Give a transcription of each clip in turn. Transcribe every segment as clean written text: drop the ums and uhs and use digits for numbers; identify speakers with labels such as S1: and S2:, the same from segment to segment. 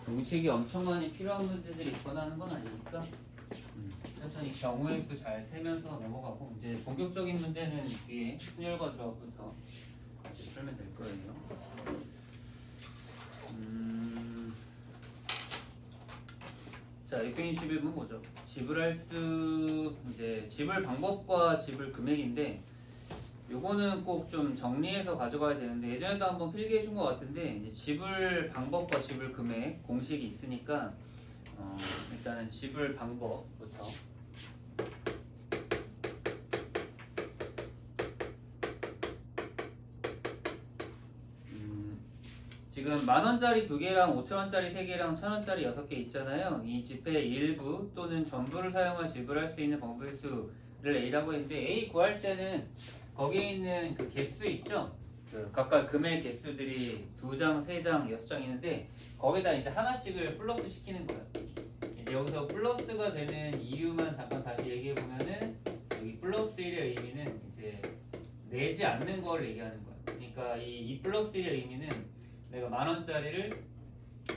S1: 공식이 엄청 많이 필요한 문제들이 있거나 하는 건 아니니까 천천히 경우의 수 잘 세면서 넘어가고 이제 본격적인 문제는 뒤에 순열과 조합부터 같이 풀면 될 거예요. 자, 621분 뭐죠? 지불할 수 이제 지불 방법과 지불 금액인데 요거는 꼭 좀 정리해서 가져가야 되는데 예전에도 한번 필기해 준 것 같은데 이제 지불 방법과 지불 금액 공식이 있으니까 일단은 지불 방법부터 지금 10,000원짜리 2개랑 5,000원짜리 3개랑 1,000원짜리 6개 있잖아요. 이 지폐의 일부 또는 전부를 사용하여 지불할 수 있는 방법의 수를 A라고 했는데 A 구할 때는 거기에 있는 그 개수 있죠? 그 각각 금액 개수들이 2장, 3장, 6장 있는데 거기다 이제 하나씩을 플러스 시키는 거예요. 이제 여기서 플러스가 되는 이유만 잠깐 다시 얘기해 보면은 여기 플러스 1의 의미는 이제 내지 않는 걸 얘기하는 거예요. 그러니까 이 플러스 1의 의미는 내가 10,000원짜리를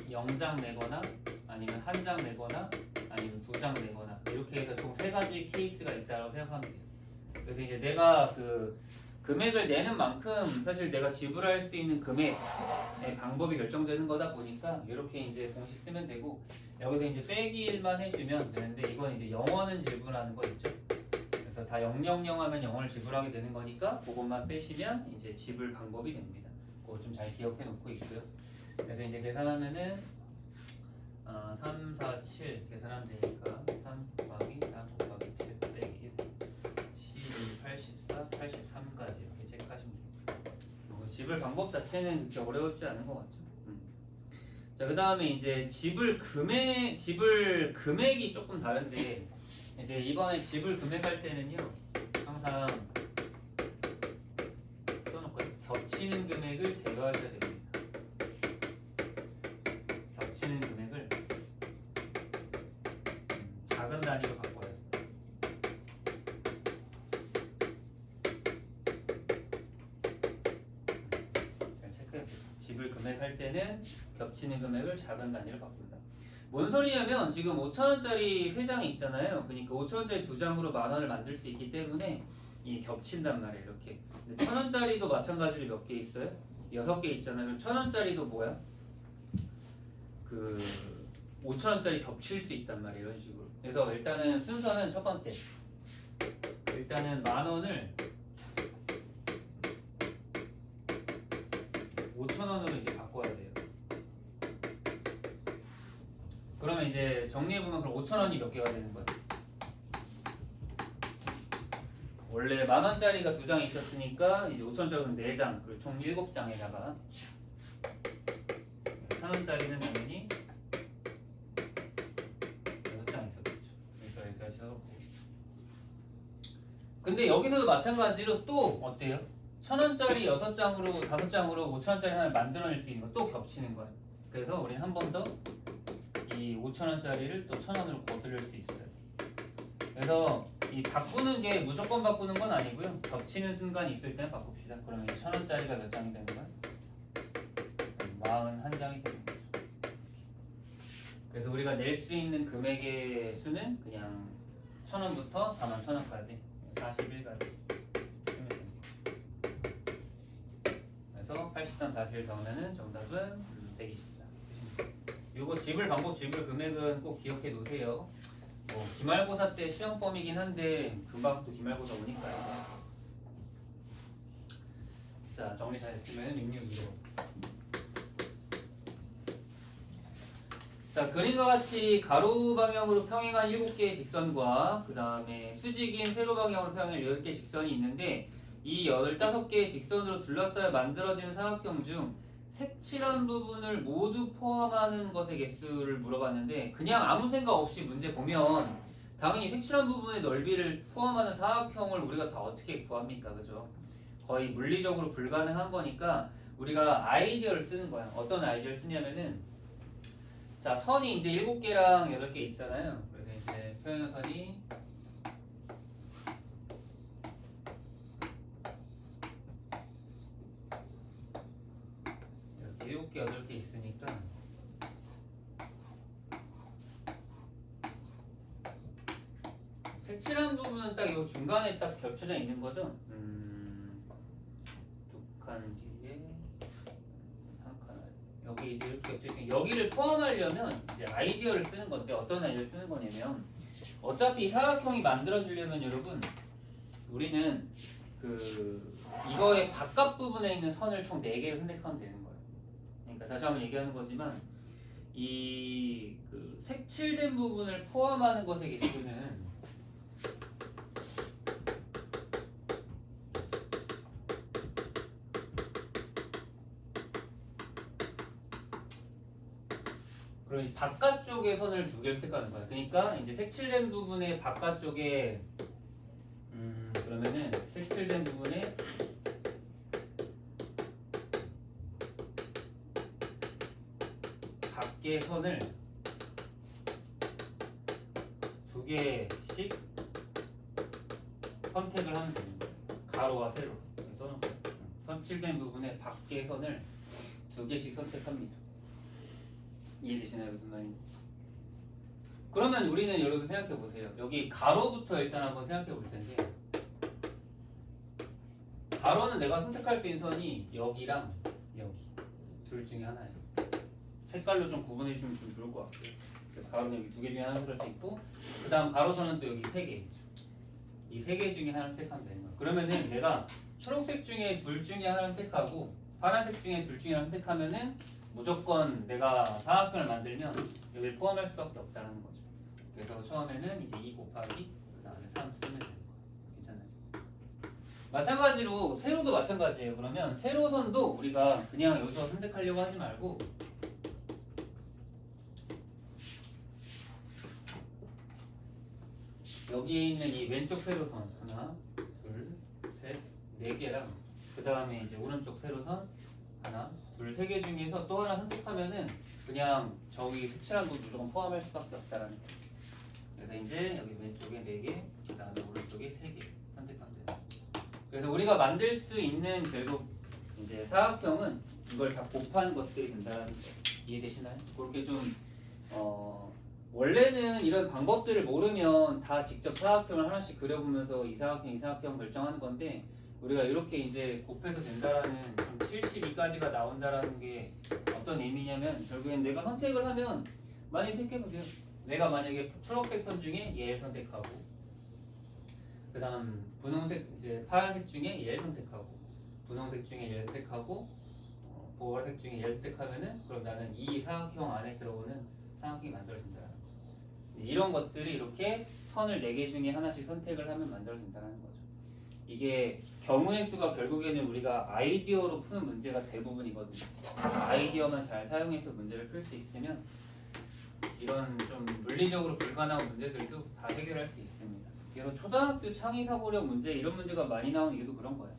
S1: 0장 내거나 아니면 1장 내거나 아니면 2장 내거나 이렇게 해서 총 3가지 케이스가 있다고 생각하면 돼요. 그래서 이제 내가 그 금액을 내는 만큼 사실 내가 지불할 수 있는 금액의 방법이 결정되는 거다 보니까 이렇게 이제 공식 쓰면 되고 여기서 이제 빼기 1만 해주면 되는데 이건 이제 0원은 지불하는 거 있죠. 그래서 다 000 하면 0원을 지불하게 되는 거니까 그것만 빼시면 이제 지불 방법이 됩니다. 그거 좀 잘 기억해 놓고 있고요. 그래서 이제 계산하면은 3, 4, 7 계산하면 되니까 3 곱하기 4 곱하기 7 빼기 1 12, 84, 83까지 이렇게 체크하시면 됩니다. 지불 방법 자체는 그렇게 어려울지 않은 것 같죠. 자, 그 다음에 이제 지불 금액이 조금 다른데 이제 이번에 지불 금액 할 때는요 항상 써놓고요. 겹치는 금액을 제거하셔야 됩니다. 겹치는 금액을 작은 단위로 바꿔야 돼요. 잘 체크해보세요. 지불 금액 할 때는 겹치는 금액을 작은 단위로 바꾼다. 뭔 소리냐면 지금 5,000원짜리 3장이 있잖아요. 그러니까 5,000원짜리 2장으로 10,000원을 만들 수 있기 때문에 이게 겹친단 말이에요. 이렇게. 근데 1,000원짜리도 마찬가지로 몇 개 있어요? 6개 있잖아요. 그럼 1,000원짜리도 뭐야? 그 5,000원짜리 겹칠 수 있단 말이에요. 이런 식으로. 그래서 일단은 순서는 첫 번째. 일단은 10,000원을 5,000원으로 이제 바꿔야 돼요. 그러면 이제 정리해보면 그럼 5,000원이 몇 개가 되는 거예요? 원래 10,000원짜리가 2장 있었으니까 이제 5,000원짜리는 4장, 그리고 총 7장에다가 1,000원짜리는 당연히 6장 있었겠죠. 그래서 여기까지 하고. 근데 여기서도 마찬가지로 또 어때요? 1,000원짜리 6장으로 5장으로 5,000원짜리 하나를 만들어낼 수 있는 거 또 겹치는 거예요. 그래서 우리는 한 번 더 이 5,000원짜리를 또 1,000원으로 거슬릴 수 있어요. 그래서 이 바꾸는 게 무조건 바꾸는 건 아니고요. 겹치는 순간이 있을 때는 바꿉시다. 그러면 1,000원짜리가 몇 장이 되는 거야? 41장이 되는 거죠. 그래서 우리가 낼 수 있는 금액의 수는 그냥 1,000원부터 41,000원까지 41까지 쓰면 됩니다. 그래서 83-1 더하면 정답은 124. 요거 지불 방법, 지불 금액은 꼭 기억해 놓으세요. 기말고사 때 시험범이긴 한데 금방 또 기말고사 오니까요. 자, 정리 잘했으면 662로. 자, 그림과 같이 가로 방향으로 평행한 7개의 직선과 그 다음에 수직인 세로 방향으로 평행한 8개의 직선이 있는데 이 15개의 직선으로 둘러싸여 만들어지는 사각형 중 색칠한 부분을 모두 포함하는 것의 개수를 물어봤는데 그냥 아무 생각 없이 문제 보면 당연히 색칠한 부분의 넓이를 포함하는 사각형을 우리가 다 어떻게 구합니까? 그죠? 거의 물리적으로 불가능한 거니까 우리가 아이디어를 쓰는 거야. 어떤 아이디어를 쓰냐면은 자, 선이 이제 7개랑 8개 있잖아요. 그래서 이제 평행선이 이렇게 7개, 8개 있으니까 색칠한 부분은 딱 이 중간에 딱 겹쳐져 있는 거죠. 두 칸 뒤에 한 칸 여기 이제 이렇게 겹쳐 있는 여기를 포함하려면 이제 아이디어를 쓰는 건데 어떤 아이디어를 쓰는 거냐면 어차피 이 사각형이 만들어지려면 여러분 우리는 이거의 바깥 부분에 있는 선을 총 4개를 선택하면 되는 거예요. 그러니까 다시 한번 얘기하는 거지만 색칠된 부분을 포함하는 것의 개수는 그럼 바깥쪽의 선을 2개를 선택하는 거예요. 그러니까 이제 색칠된 부분의 바깥쪽에 그러면은 색칠된 부분에 밖의 선을 2개씩 선택을 하면 되는 거예요. 가로와 세로 써놓고 색칠된 부분에 밖의 선을 2개씩 선택합니다. 이해되시나요? 무슨 말인지? 그러면 우리는 여러분 생각해 보세요. 여기 가로부터 일단 한번 생각해 볼 텐데 가로는 내가 선택할 수 있는 선이 여기랑 여기 둘 중에 하나예요. 색깔로 좀 구분해 주면 좀 좋을 것 같아요. 그래서 가로는 여기 2개 중에 하나 선택할 수 있고 그 다음 가로선은 또 여기 3개 이 3개 중에 하나를 선택하면 되는 거예요. 그러면은 내가 초록색 중에 둘 중에 하나를 선택하고 파란색 중에 둘 중에 하나를 선택하면은 무조건 내가 사각형을 만들면 여기를 포함할 수밖에 없다는 거죠. 그래서 처음에는 이제 2 곱하기 그 다음에 3 쓰면 되는 거예요. 괜찮나요? 마찬가지로 세로도 마찬가지예요. 그러면 세로선도 우리가 그냥 여기서 선택하려고 하지 말고 여기에 있는 이 왼쪽 세로선 하나, 둘, 셋, 4개랑 그 다음에 이제 오른쪽 세로선 하나, 둘, 3개 중에서 또 하나 선택하면은 그냥 저기 색칠한 부분 무조건 포함할 수밖에 없다라는 거예요. 그래서 이제 여기 왼쪽에 4개, 그 다음에 오른쪽에 3개 선택하면 돼요. 그래서 우리가 만들 수 있는 결국 이제 사각형은 이걸 다 곱한 것들이 된다는 거 이해되시나요? 그렇게 좀 원래는 이런 방법들을 모르면 다 직접 사각형을 하나씩 그려보면서 이 사각형 결정하는 건데 우리가 이렇게 이제 곱해서 된다라는 72까지가 나온다라는 게 어떤 의미냐면 결국엔 내가 선택을 하면 많이 택해보세요. 내가 만약에 초록색 선 중에 얘를 선택하고 그 다음 분홍색 이제 파란색 중에 얘를 선택하고 분홍색 중에 얘를 선택하고 보라색 중에 얘를 선택하면은 그럼 나는 이 사각형 안에 들어오는 사각형이 만들어진다는 거. 이런 것들이 이렇게 선을 4개 중에 하나씩 선택을 하면 만들어진다는 거죠. 이게 경우의 수가 결국에는 우리가 아이디어로 푸는 문제가 대부분이거든요. 아이디어만 잘 사용해서 문제를 풀 수 있으면 이런 좀 물리적으로 불가능한 문제들도 다 해결할 수 있습니다. 그래서 초등학교 창의사고력 문제 이런 문제가 많이 나오는 이유도 그런 거예요.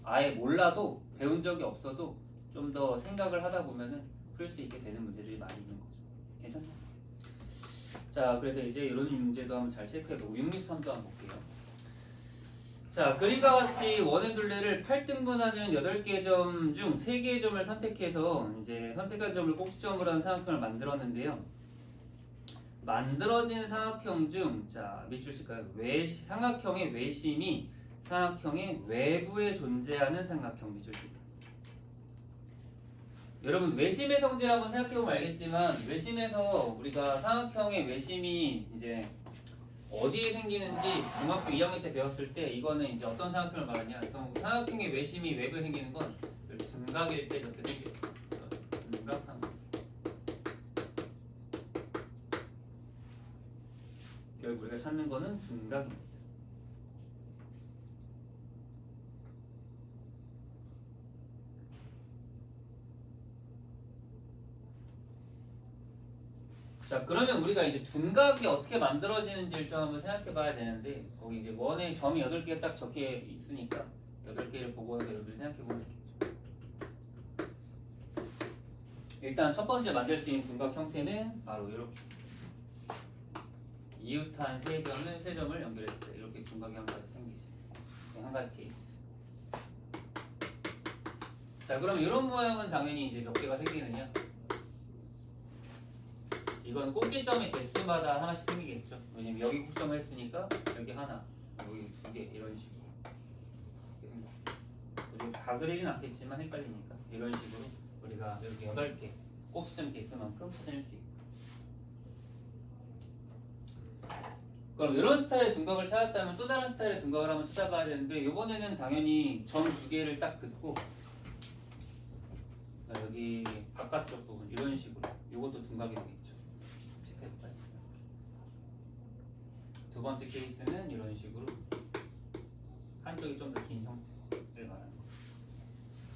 S1: 아예 몰라도 배운 적이 없어도 좀 더 생각을 하다 보면은 풀 수 있게 되는 문제들이 많이 있는 거죠. 괜찮나요? 자, 그래서 이제 이런 문제도 한번 잘 체크해보고 663도 한번 볼게요. 자, 그림과 같이 원의 둘레를 8등분하는 8개의 점 중 3개의 점을 선택해서 이제 선택한 점을 꼭지점으로 하는 사각형을 만들었는데요. 만들어진 사각형 중, 자, 밑줄 칠까요? 삼각형의 외심이 사각형의 외부에 존재하는 삼각형 밑줄 칠까요? 여러분 외심의 성질 한번 생각해보면 알겠지만 외심에서 우리가 사각형의 외심이 이제 어디에 생기는지 중학교 2학년 때 배웠을 때 이거는 이제 어떤 사각형을 말하냐. 그래서 사각형의 외심이 외부에 생기는 건 둔각일 때 이렇게 생겨요. 둔각 삼각. 결국 우리가 찾는 거는 둔각입니다. 자, 그러면 우리가 이제 둔각이 어떻게 만들어지는지를 좀 한번 생각해 봐야 되는데 거기 이제 원의 점이 8개 딱 적혀 있으니까 8개를 보고 여러분들 생각해 보면 되겠죠. 일단 첫 번째 만들 수 있는 둔각 형태는 바로 이렇게 이웃한 세 점을 연결했을 때 이렇게 둔각이 한 가지 생기지. 한 가지 케이스. 자, 그럼 이런 모양은 당연히 이제 몇 개가 생기느냐? 이건 꼭지점의 개수마다 하나씩 생기겠죠. 왜냐면 여기 꼭점을 했으니까 여기 하나, 여기 두 개 이런 식으로. 우리 다 그리진 않겠지만 헷갈리니까 이런 식으로 우리가 이렇게 8개 꼭지점 개수만큼 찾아낼 수 있고. 그럼 이런 스타일의 둔각을 찾았다면 또 다른 스타일의 둔각을 한번 찾아봐야 되는데 이번에는 당연히 점 두 개를 딱 긋고 여기 바깥쪽 부분 이런 식으로 이것도 둔각이 되겠죠. 체크해볼까요? 두 번째 케이스는 이런 식으로 한쪽이 좀 더 긴 형태를 말하는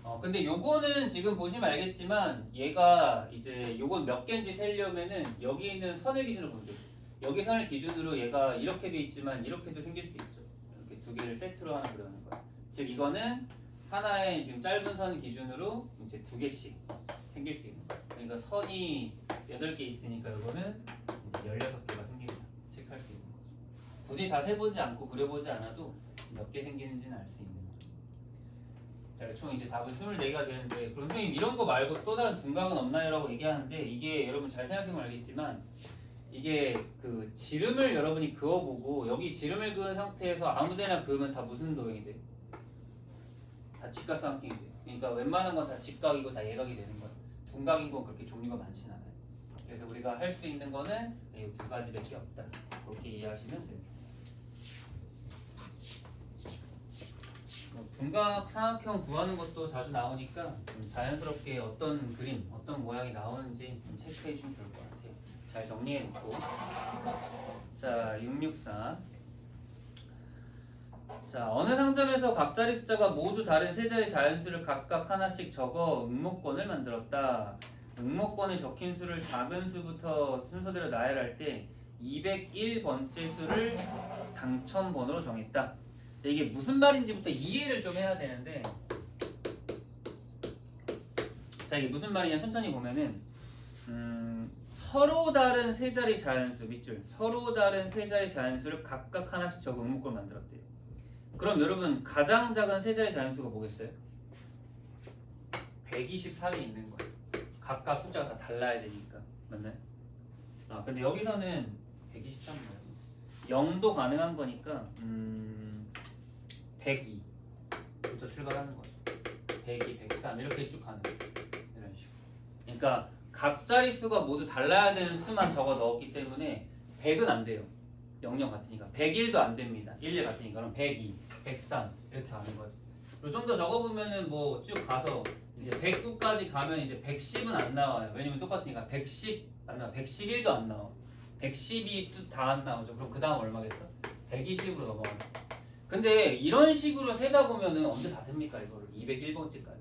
S1: 거. 근데 요거는 지금 보시면 알겠지만 얘가 이제 요건 몇 개인지 세려면은 여기 있는 선을 기준으로 보면 돼요. 여기 선을 기준으로 얘가 이렇게도 있지만 이렇게도 생길 수 있죠. 이렇게 두 개를 세트로 하나 그려는 거야. 즉 이거는 하나의 지금 짧은 선 기준으로 이제 두 개씩 생길 수 있는 거야. 그러니까 선이 8개 있으니까 이거는 이제 16개가 생깁니다. 체크할 수 있는 거죠. 굳이 다 세보지 않고 그려보지 않아도 몇 개 생기는지는 알 수 있는 거죠. 자, 총 이제 답은 24개가 되는데 그럼 선생님 이런 거 말고 또 다른 둔각은 없나요? 라고 얘기하는데 이게 여러분 잘 생각해보면 알겠지만 이게 그 지름을 여러분이 그어보고 여기 지름을 그은 상태에서 아무데나 그으면 다 무슨 도형이 돼요? 다 직각삼각형이 돼요. 그러니까 웬만한 건 다 직각이고 다 예각이 되는 거예요. 둔각인 건 그렇게 종류가 많진 않아요. 그래서 우리가 할 수 있는 거는 이 두 가지밖에 없다. 그렇게 이해하시면 됩니다. 둔각 삼각형 구하는 것도 자주 나오니까 자연스럽게 어떤 그림, 어떤 모양이 나오는지 좀 체크해 주시면 좋을 것 같아요. 잘 정리해 놓고. 자, 664. 자, 어느 상점에서 각자리 숫자가 모두 다른 세 자리 자연수를 각각 하나씩 적어 응모권을 만들었다. 응모권에 적힌 수를 작은 수부터 순서대로 나열할 때 201번째 수를 당첨번호로 정했다. 이게 무슨 말인지부터 이해를 좀 해야 되는데, 자, 이게 무슨 말이냐 천천히 보면은 서로 다른 세 자리 자연수 밑줄, 서로 다른 세 자리 자연수를 각각 하나씩 적어 응모권을 만들었대요. 그럼 여러분 가장 작은 세 자리 자연수가 뭐겠어요? 123이 있는 거예요. 각각 숫자가 다 달라야 되니까. 맞나요? 근데 여기서는 123이에요. 0도 가능한 거니까 102부터 출발하는 거죠. 102, 103 이렇게 쭉 가는 거예요. 이런 식으로. 그러니까 각 자릿수가 모두 달라야 되는 수만 적어 넣었기 때문에 100은 안 돼요. 00 같으니까. 101도 안 됩니다. 11 같으니까. 그럼 102, 103 이렇게 가는 거지. 이 정도 적어보면은 뭐 쭉 가서 이제 109까지 가면 이제 110은 안 나와요. 왜냐면 똑같으니까 110 안 나와. 111도 안 나와. 112도 다 안 나오죠. 그럼 그 다음 얼마겠어? 120으로 넘어가는 거야. 근데 이런 식으로 세다 보면은 언제 다 셉니까? 이거를 201번째까지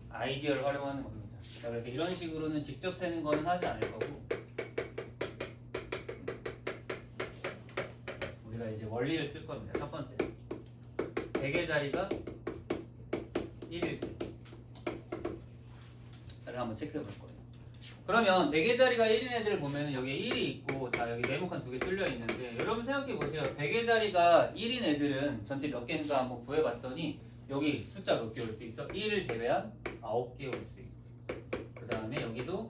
S1: 아이디어를 활용하는 겁니다. 자, 그래서 이런 식으로는 직접 세는 거는 하지 않을 거고 우리가 이제 원리를 쓸 겁니다. 첫 번째 100의 자리가 1일 때를 한번 체크해 볼 거예요. 그러면 4개 자리가 1인 애들을 보면 여기에 1이 있고 자 여기 네모칸 2개 뚫려 있는데 여러분 생각해 보세요. 100의 자리가 1인 애들은 전체 몇 개인가 한번 구해 봤더니 여기 숫자 몇 개 올 수 있어? 1을 제외한 9개 올 수 있고 그 다음에 여기도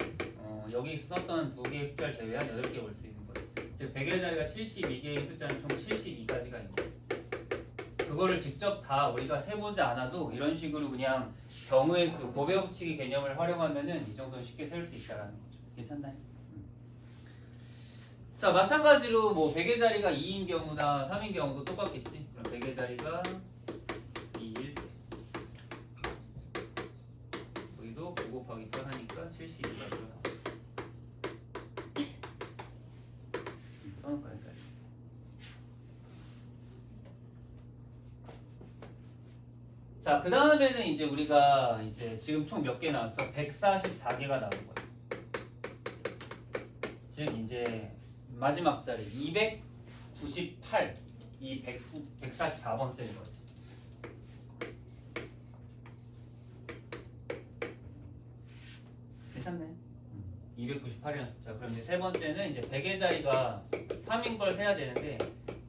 S1: 여기 썼던 2개의 숫자를 제외한 8개 올 수 있는 거예요. 즉 100의 자리가 72개의 숫자는 총 72가지가 있는 거예요. 그거를 직접 다 우리가 세보지 않아도 이런 식으로 그냥 경우의 수, 고배법칙의 개념을 활용하면은 이 정도는 쉽게 세울 수 있다라는 거죠. 괜찮나요? 자, 마찬가지로 뭐 100의 자리가 2인 경우나 3인 경우도 똑같겠지. 그럼 100의 자리가 2일 때 여기도 9 곱하기 8 하니까 72가 들어가. 써놓을까요? 자, 그 다음에는 이제 우리가 이제 지금 총 몇 개 나왔어? 144개가 나온 거예요. 즉 이제 마지막 자리 298, 이 144번째인 거지. 괜찮네. 298이라는 숫자. 그럼 이제 세 번째는 이제 100의 자리가 3인 걸 세야 되는데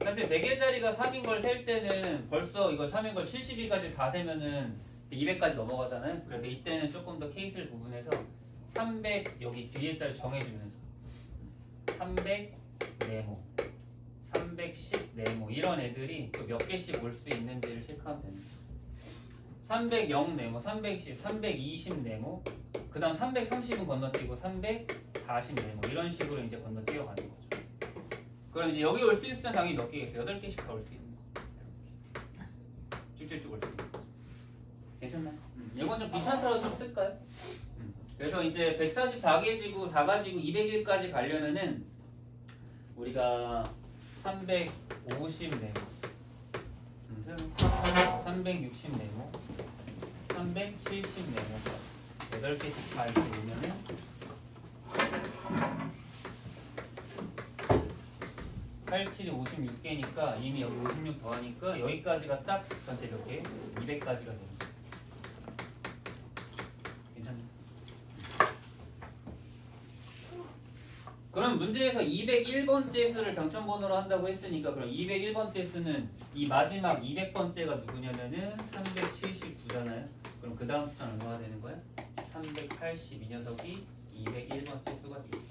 S1: 사실 100의 자리가 3인 걸 셀 때는 벌써 이걸 3인 걸 72까지 다 세면은 200까지 넘어가잖아요. 그래서 이때는 조금 더 케이스를 구분해서 300 여기 뒤에 자리 정해주면서 300네모, 310네모 이런 애들이 또 몇 개씩 올 수 있는지를 체크하면 됩니다. 300네모, 310, 320네모, 그 다음 330은 건너뛰고 340네모 이런 식으로 이제 건너뛰어 가는 거죠. 그럼 이제 여기 올 수 있는 숫자는 당연히 몇 개겠어요? 8개씩 다 올 수 있는 거. 쭉쭉쭉 올 수 있는 거. 괜찮나요? 이건 좀 귀찮더라도 좀 쓸까요? 그래서 이제 144개 지구, 4가지구 201까지 가려면은 우리가 350네모, 360네모, 370네모까지 8개씩 다 이렇게 오면은 87이 56개니까 이미 여기 56 더하니까 여기까지가 딱 전체 몇 개? 200까지가 됩니다. 괜찮나요? 그럼 문제에서 201번째 수를 당첨번호로 한다고 했으니까 그럼 201번째 수는 이 마지막 200번째가 누구냐면은 379잖아요. 그럼 그 다음 숫자는 얼마가 되는 거야? 380 이 녀석이 201번째 수가 되겠죠.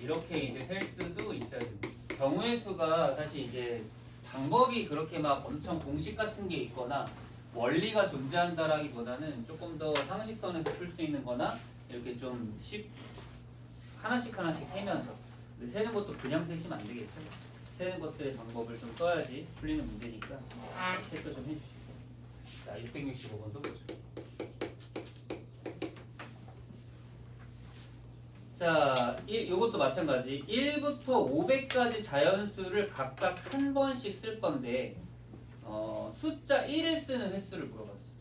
S1: 이렇게 이제 셀 수도 있어야 됩니다. 경우의 수가 사실 이제 방법이 그렇게 막 엄청 공식 같은 게 있거나 원리가 존재한다라기보다는 조금 더 상식선에서 풀 수 있는 거나 이렇게 좀 하나씩 세면서. 근데 세는 것도 그냥 세시면 안 되겠죠. 세는 것들의 방법을 좀 써야지 풀리는 문제니까 체크 좀 해주시고. 자, 665번 써보죠. 자, 요것도 마찬가지. 1부터 500까지 자연수를 각각 한 번씩 쓸 건데 숫자 1을 쓰는 횟수를 물어봤어요.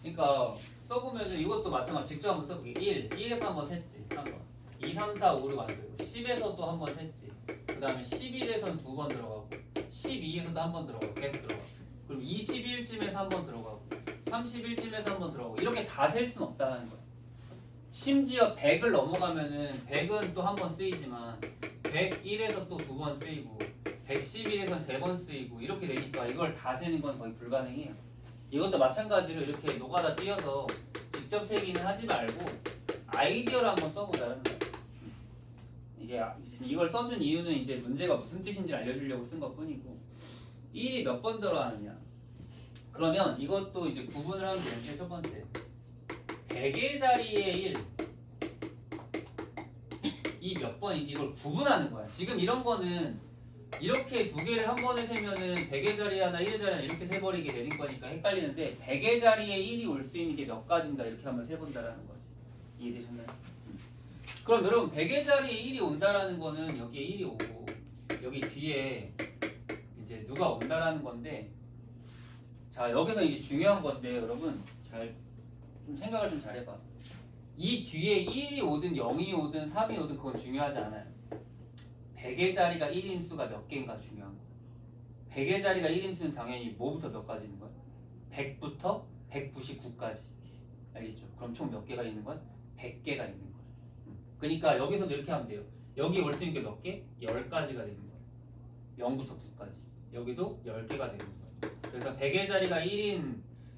S1: 그러니까 써보면은 이것도 마찬가지. 직접 한번 써보게. 1에서 한번 셌지. 3번. 2, 3, 4, 5, 6 안 되고 10에서도 한번 셌지. 그 다음에 11에서는 2번 들어가고 12에서도 한번 들어가고 계속 들어가고 그럼 21쯤에서 한번 들어가고 31쯤에서 한번 들어가고 이렇게 다 셀 수는 없다는 거야. 심지어 100을 넘어가면은 100은 또 한 번 쓰이지만 101에서 또 2번 쓰이고 111에서 3번 쓰이고 이렇게 되니까 이걸 다 세는 건 거의 불가능해요. 이것도 마찬가지로 이렇게 노가다 띄어서 직접 세기는 하지 말고 아이디어를 한번 써보자는 거예요. 이걸 써준 이유는 이제 문제가 무슨 뜻인지 알려주려고 쓴 것 뿐이고 1이 몇 번 들어가느냐. 그러면 이것도 이제 구분을 하면 되는데 첫 번째 100의 자리에 1 이 몇 번인지 이걸 구분하는 거야. 지금 이런 거는 이렇게 두 개를 한 번에 세면은 100의 자리 하나 1의 자리 하나 이렇게 세버리게 되는 거니까 헷갈리는데 100의 자리에 1이 올 수 있는 게 몇 가지인가 이렇게 한번 세본다라는 거지. 이해되셨나요? 그럼 여러분 100의 자리에 1이 온다라는 거는 여기에 1이 오고 여기 뒤에 이제 누가 온다라는 건데 자 여기서 이제 중요한 건데 여러분 잘 좀 생각을 좀 잘해봐. 이 뒤에 1이 오든 0이 오든 3이 오든 그건 중요하지 않아요. 100의 자리가 1인 수가 몇 개인가 중요한 거야. 100의 자리가 1인 수는 당연히 뭐부터 몇 가지 있는 거야? 100부터 199까지. 알겠죠? 그럼 총 몇 개가 있는 거야? 100개가 있는 거야. 그러니까 여기서도 이렇게 하면 돼요. 여기 올 수 있는 게 몇 개? 10가지가 되는 거야. 0부터 9까지. 여기도 10개가 되는 거야. 그래서 100의 자리가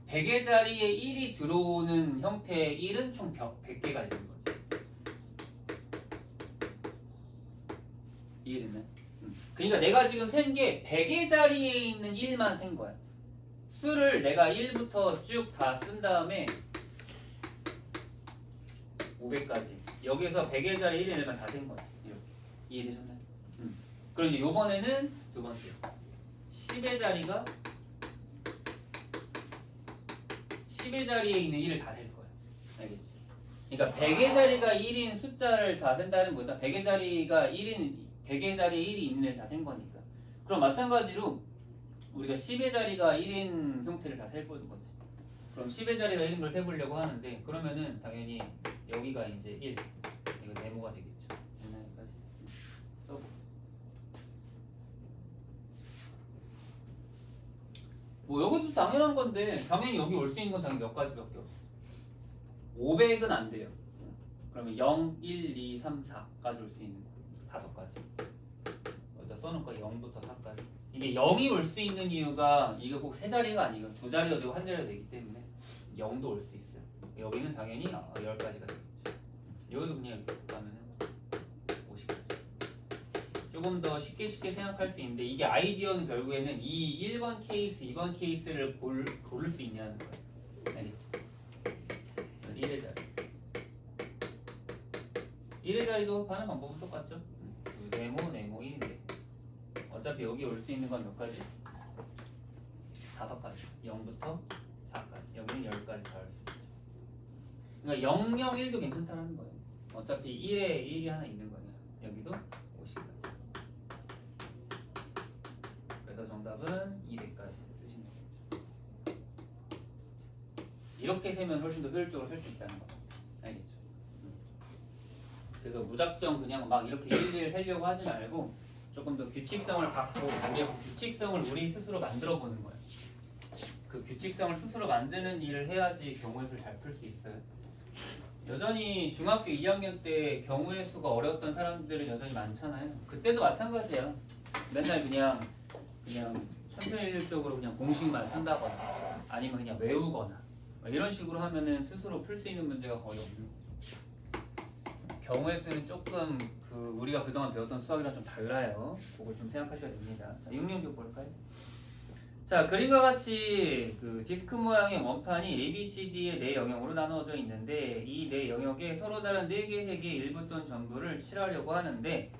S1: 100의 자리에 1이 들어오는 형태의 1은 총 100개가 있는 거지. 이해됐나요? 그러니까 내가 지금 센 게 100의 자리에 있는 1만 센 거야. 수를 내가 1부터 쭉 다 쓴 다음에 500까지. 여기서 100의 자리 1의 1만 다 센 거지. 이렇게. 이해되셨나요? 그럼 이제 요번에는 두 번째. 10의 자리가 10의 자리에 있는 1을 다 셀 거야. 알겠지? 그러니까 100의 자리가 1인 숫자를 다 센다는 거다. 100의 자리가 100의 자리에 1이 있는 애를 다 센 거니까. 그럼 마찬가지로 우리가 10의 자리가 1인 형태를 다 세보는 거지. 그럼 10의 자리가 1인 걸 세보려고 하는데 그러면은 당연히 여기가 이제 1 이거 네모가 되겠죠. 여기까지 써보. 뭐 여기도 당연한 건데 당연히 여기 올 수 있는 건 당연히 몇 가지밖에 없어. 500은 안 돼요. 그러면 0, 1, 2, 3, 4까지 올 수 있는 거 5가지. 여기다 써놓을까? 0부터 4까지. 이게 0이 올 수 있는 이유가 이거 꼭 세 자리가 아니고 두 자리가 되고 한 자리가 되기 때문에 0도 올 수 있어요. 여기는 당연히 10가지가 되겠죠. 여기도 그냥 이렇게 곱하면 50가지. 조금 더 쉽게 생각할 수 있는데 이게 아이디어는 결국에는 이 1번 케이스, 2번 케이스를 고를 수 있냐는 거예요. 알겠지? 1의 자리. 1의 자리도 곱하는 방법은 똑같죠? 네모 1인데 어차피 여기 올 수 있는 건 몇 가지? 5가지. 0부터 4까지. 여기는 10까지 다 할 수 있죠. 그러니까 0, 0, 1도 괜찮다는 거예요. 어차피 1에 1이 하나 있는 거예요. 여기도 50까지. 그래서 정답은 200까지 쓰시면 되겠죠. 이렇게 세면 훨씬 더 효율적으로 쓸 수 있다는 거. 알겠죠? 그래서 무작정 그냥 막 이렇게 일일이 세려고 하지 말고 조금 더 규칙성을 갖고 우리가 그 규칙성을 우리 스스로 만들어 보는 거예요. 그 규칙성을 스스로 만드는 일을 해야지 경우의 수를 잘 풀 수 있어요. 여전히 중학교 2학년 때 경우의 수가 어려웠던 사람들은 여전히 많잖아요. 그때도 마찬가지야. 맨날 그냥 천편일률적으로 그냥 공식만 쓴다거나 아니면 그냥 외우거나 이런 식으로 하면은 스스로 풀 수 있는 문제가 거의 없는 거죠. 경우의 수는 조금 우리가 그동안 배웠던 수학이랑 좀 달라요. 그걸 좀 생각하셔야 됩니다. 자, 6년 좀 볼까요? 자, 그림과 같이 그 디스크 모양의 원판이 A, B, C, D의 네 영역으로 나누어져 있는데 이 네 영역에 서로 다른 4개, 3개 일부 또는 전부를 칠하려고 하는데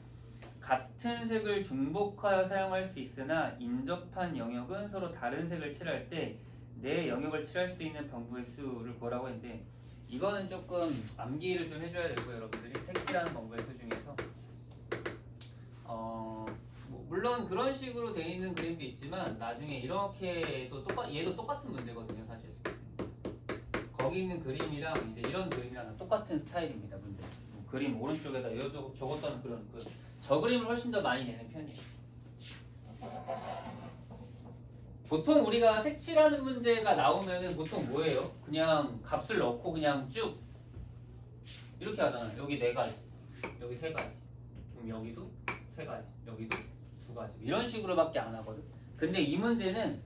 S1: 같은 색을 중복하여 사용할 수 있으나 인접한 영역은 서로 다른 색을 칠할 때 네 영역을 칠할 수 있는 방법의 수를 구하라고 했는데 이거는 조금 암기를 좀 해줘야 되고 여러분들이 색칠하는 방법의 수 중에서 물론 그런 식으로 되어 있는 그림도 있지만 나중에 이렇게 얘도 똑같은 문제거든요 사실. 거기 있는 그림이랑 이제 이런 그림이랑 똑같은 스타일입니다 문제. 그림 오른쪽에다 적었다는 그런 저 그림을 훨씬 더 많이 내는 편이에요. 보통 우리가 색칠하는 문제가 나오면은 보통 뭐예요? 그냥 값을 넣고 그냥 쭉 이렇게 하잖아요. 여기 4가지, 여기 3가지, 그럼 여기도 3가지, 여기도 2가지 이런 식으로밖에 안 하거든. 근데 이 문제는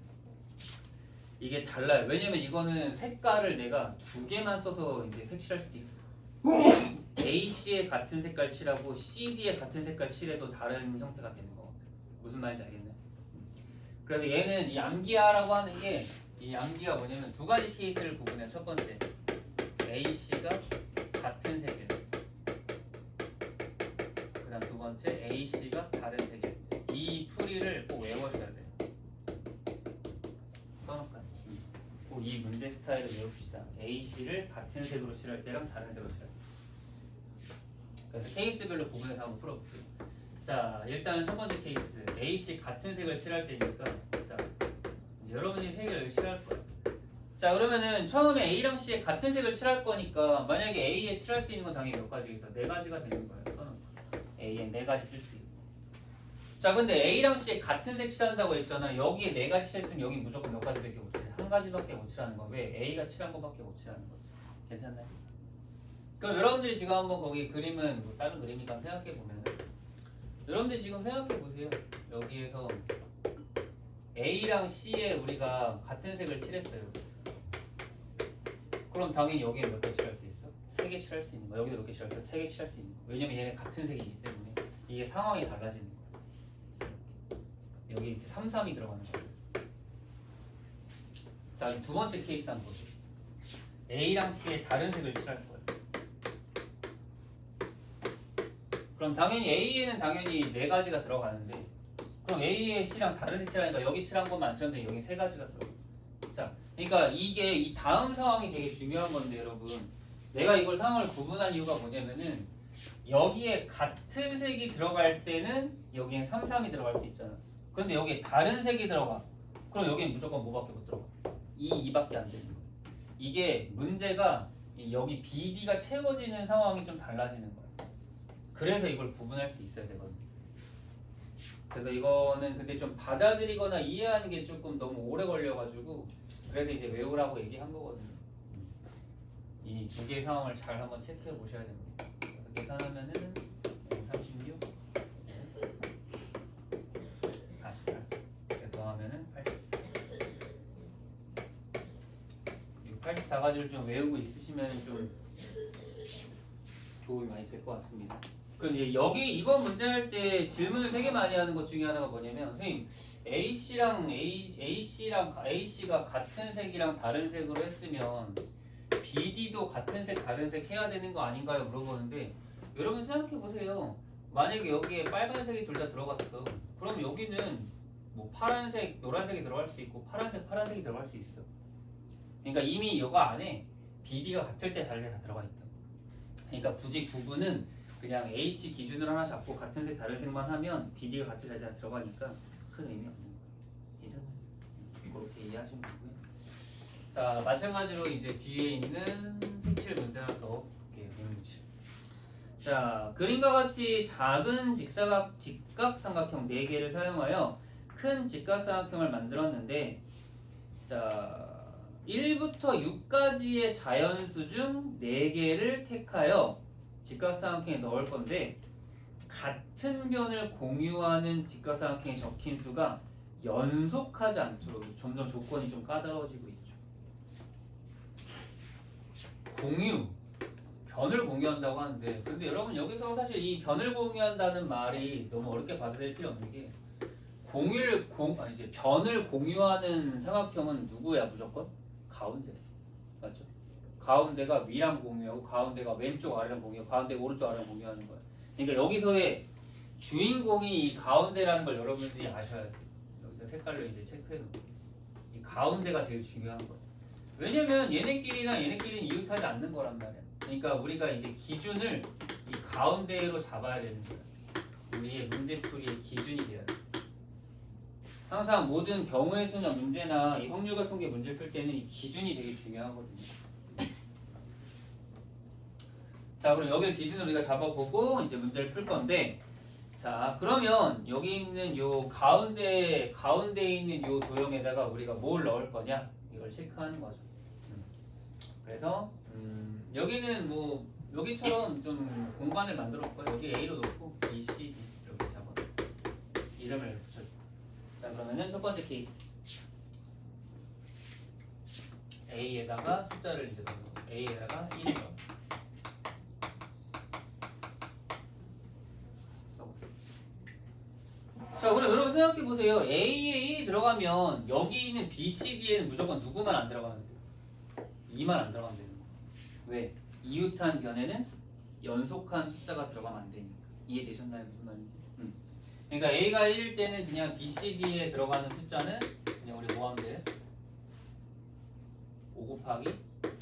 S1: 이게 달라요. 왜냐면 이거는 색깔을 내가 2개만 써서 이제 색칠할 수도 있어. A, C에 같은 색깔 칠하고 C, D에 같은 색깔 칠해도 다른 형태가 되는 거 같아요. 무슨 말인지 알겠나요? 그래서 얘는 이 암기하라고 하는 게 이 암기가 뭐냐면 2가지 케이스를 구분해요. 첫 번째 A, C가 같은 색이에요. 그 다음 두 번째 A, C가 다른 색이에요. 이 풀이를 꼭 외워줘야 돼요. 써놓을까요? 꼭 이 문제 스타일을 외웁시다. A, C를 같은 색으로 칠할 때랑 다른 색으로 칠할 때. 그래서 케이스별로 구분해서 한번 풀어볼게요. 자, 일단은 첫 번째 케이스 A, C 같은 색을 칠할 때니까 자, 여러분이 색을 칠할 거예요. 자, 그러면은 처음에 A랑 C에 같은 색을 칠할 거니까 만약에 A에 칠할 수 있는 건 당연히 몇 가지 있어? 4가지가 되는 거예요. A에 4가지 쓸 수 있고. 자, 근데 A랑 C에 같은 색 칠한다고 했잖아. 여기에 4가지 칠했으면 여기 무조건 몇 가지밖에 못 칠해. 1가지밖에 못 칠하는 거야. 왜? A가 칠한 것밖에 못 칠하는 거지. 괜찮나요? 그럼 여러분들이 지금 한번 거기 그림은 뭐 다른 그림이니까 한번 생각해 보면 여러분들 지금 생각해 보세요. 여기에서 A랑 C에 우리가 같은 색을 칠했어요. 그럼 당연히 여기에 몇 개 칠할 수 있어? 3개 칠할 수 있는 거. 여기도 몇 개 칠할 수 있어? 3개 칠할 수 있는 거. 왜냐면 얘네 같은 색이기 때문에 이게 상황이 달라지는 거야. 여기 이렇게 3, 3이 들어가는 거야. 자, 두 번째 케이스 한번 보세요. A랑 C에 다른 색을 칠할 거예요. 그럼 당연히 A에는 당연히 4가지가 들어가는데 그럼 A에 C랑 다른 색 칠하니까 여기 칠한 것만 칠하면 여기 3가지가 들어가. 자, 그러니까 이게 이 다음 상황이 되게 중요한 건데 여러분 내가 이걸 상황을 구분한 이유가 뭐냐면은 여기에 같은 색이 들어갈 때는 여기엔 3, 3이 들어갈 수 있잖아. 근데 여기에 다른 색이 들어가. 그럼 여기엔 무조건 뭐밖에 못 들어가? 2밖에 안 되는 거야. 이게 문제가 여기 BD가 채워지는 상황이 좀 달라지는 거야. 그래서 이걸 구분할 수 있어야 되거든요. 그래서 이거는 근데 좀 받아들이거나 이해하는 게 조금 너무 오래 걸려가지고 그래서 이제 외우라고 얘기한 거거든요. 이 2개의 상황을 잘 한번 체크해 보셔야 됩니다. 그래서 계산하면은 36, 48, 더하면은 80, 6, 80. 24가지를 좀 외우고 있으시면 좀 도움이 많이 될 것 같습니다. 그럼 이제 여기 이거 문제 할 때 질문을 되게 많이 하는 것 중에 하나가 뭐냐면 선생님 AC가 같은 색이랑 다른 색으로 했으면 BD도 같은 색 다른 색 해야 되는 거 아닌가요? 물어보는데 여러분 생각해 보세요. 만약에 여기에 빨간색이 둘 다 들어갔어. 그럼 여기는 뭐 파란색, 노란색이 들어갈 수 있고 파란색, 파란색이 들어갈 수 있어. 그러니까 이미 이거 안에 BD가 같을 때 다르게 다 들어가 있다. 그러니까 굳이 구분은 그냥 AC 기준으로 하나 잡고 같은 색 다른 색만 하면 BD가 같을 때 다 들어가니까 큰 의미 없는 거예요. 괜찮아요? 그렇게 이해하시면 되고요. 자, 마찬가지로 이제 뒤에 있는 색칠 문제 하나 더 볼게요. 문제. 자, 그림과 같이 작은 직각삼각형 4개를 사용하여 큰 직각삼각형을 만들었는데 자 1부터 6까지의 자연수 중 4개를 택하여 직각삼각형에 넣을 건데 같은 변을 공유하는 직각삼각형에 적힌 수가 연속하지 않도록 점점 조건이 좀 까다로워지고 있죠. 변을 공유한다고 하는데 근데 여러분 여기서 사실 이 변을 공유한다는 말이 너무 어렵게 받아들일 필요 없는 게 변을 공유하는 삼각형은 누구야 무조건? 가운데 맞죠? 가운데가 위랑 공유하고 가운데가 왼쪽 아래랑 공유하고 가운데가 오른쪽 아래랑 공유하는 거야. 그러니까 여기서의 주인공이 이 가운데라는 걸 여러분들이 아셔야 돼요. 여기서 색깔로 이제 체크해놓고 이 가운데가 제일 중요한 거예요. 왜냐면 얘네끼리는 이웃하지 않는 거란 말이야. 그러니까 우리가 이제 기준을 이 가운데로 잡아야 되는 거야. 우리의 문제풀이의 기준이 돼야 돼. 항상 모든 경우의 수나 문제나 이 확률과 통계 문제를 풀 때는 이 기준이 되게 중요하거든요. 자, 그럼 여기 기준을 우리가 잡아보고 이제 문제를 풀 건데, 자, 그러면 여기 있는 요 가운데에 있는 요 도형에다가 우리가 뭘 넣을 거냐 이걸 체크하는 거죠. 그래서 여기는 뭐 여기처럼 좀 공간을 만들어 볼까요? 여기 A로 놓고 B, C, D 이렇게 잡아 이름을 붙여줘. 자, 그러면은 첫 번째 케이스 A에다가 숫자를 이제 넣어. A에다가 1을 넣어. 자, 그럼 여러분 생각해 보세요. A에 1이 들어가면 여기 있는 B, C, D에는 무조건 누구만 안 들어가면 돼요? 2만 안 들어가면 되는 거예요. 왜? 이웃한 변에는 연속한 숫자가 들어가면 안 되니까. 이해되셨나요? 무슨 말인지? 그러니까 A가 1일 때는 그냥 B, C, D에 들어가는 숫자는 그냥 우리 뭐 하면 돼요? 5 곱하기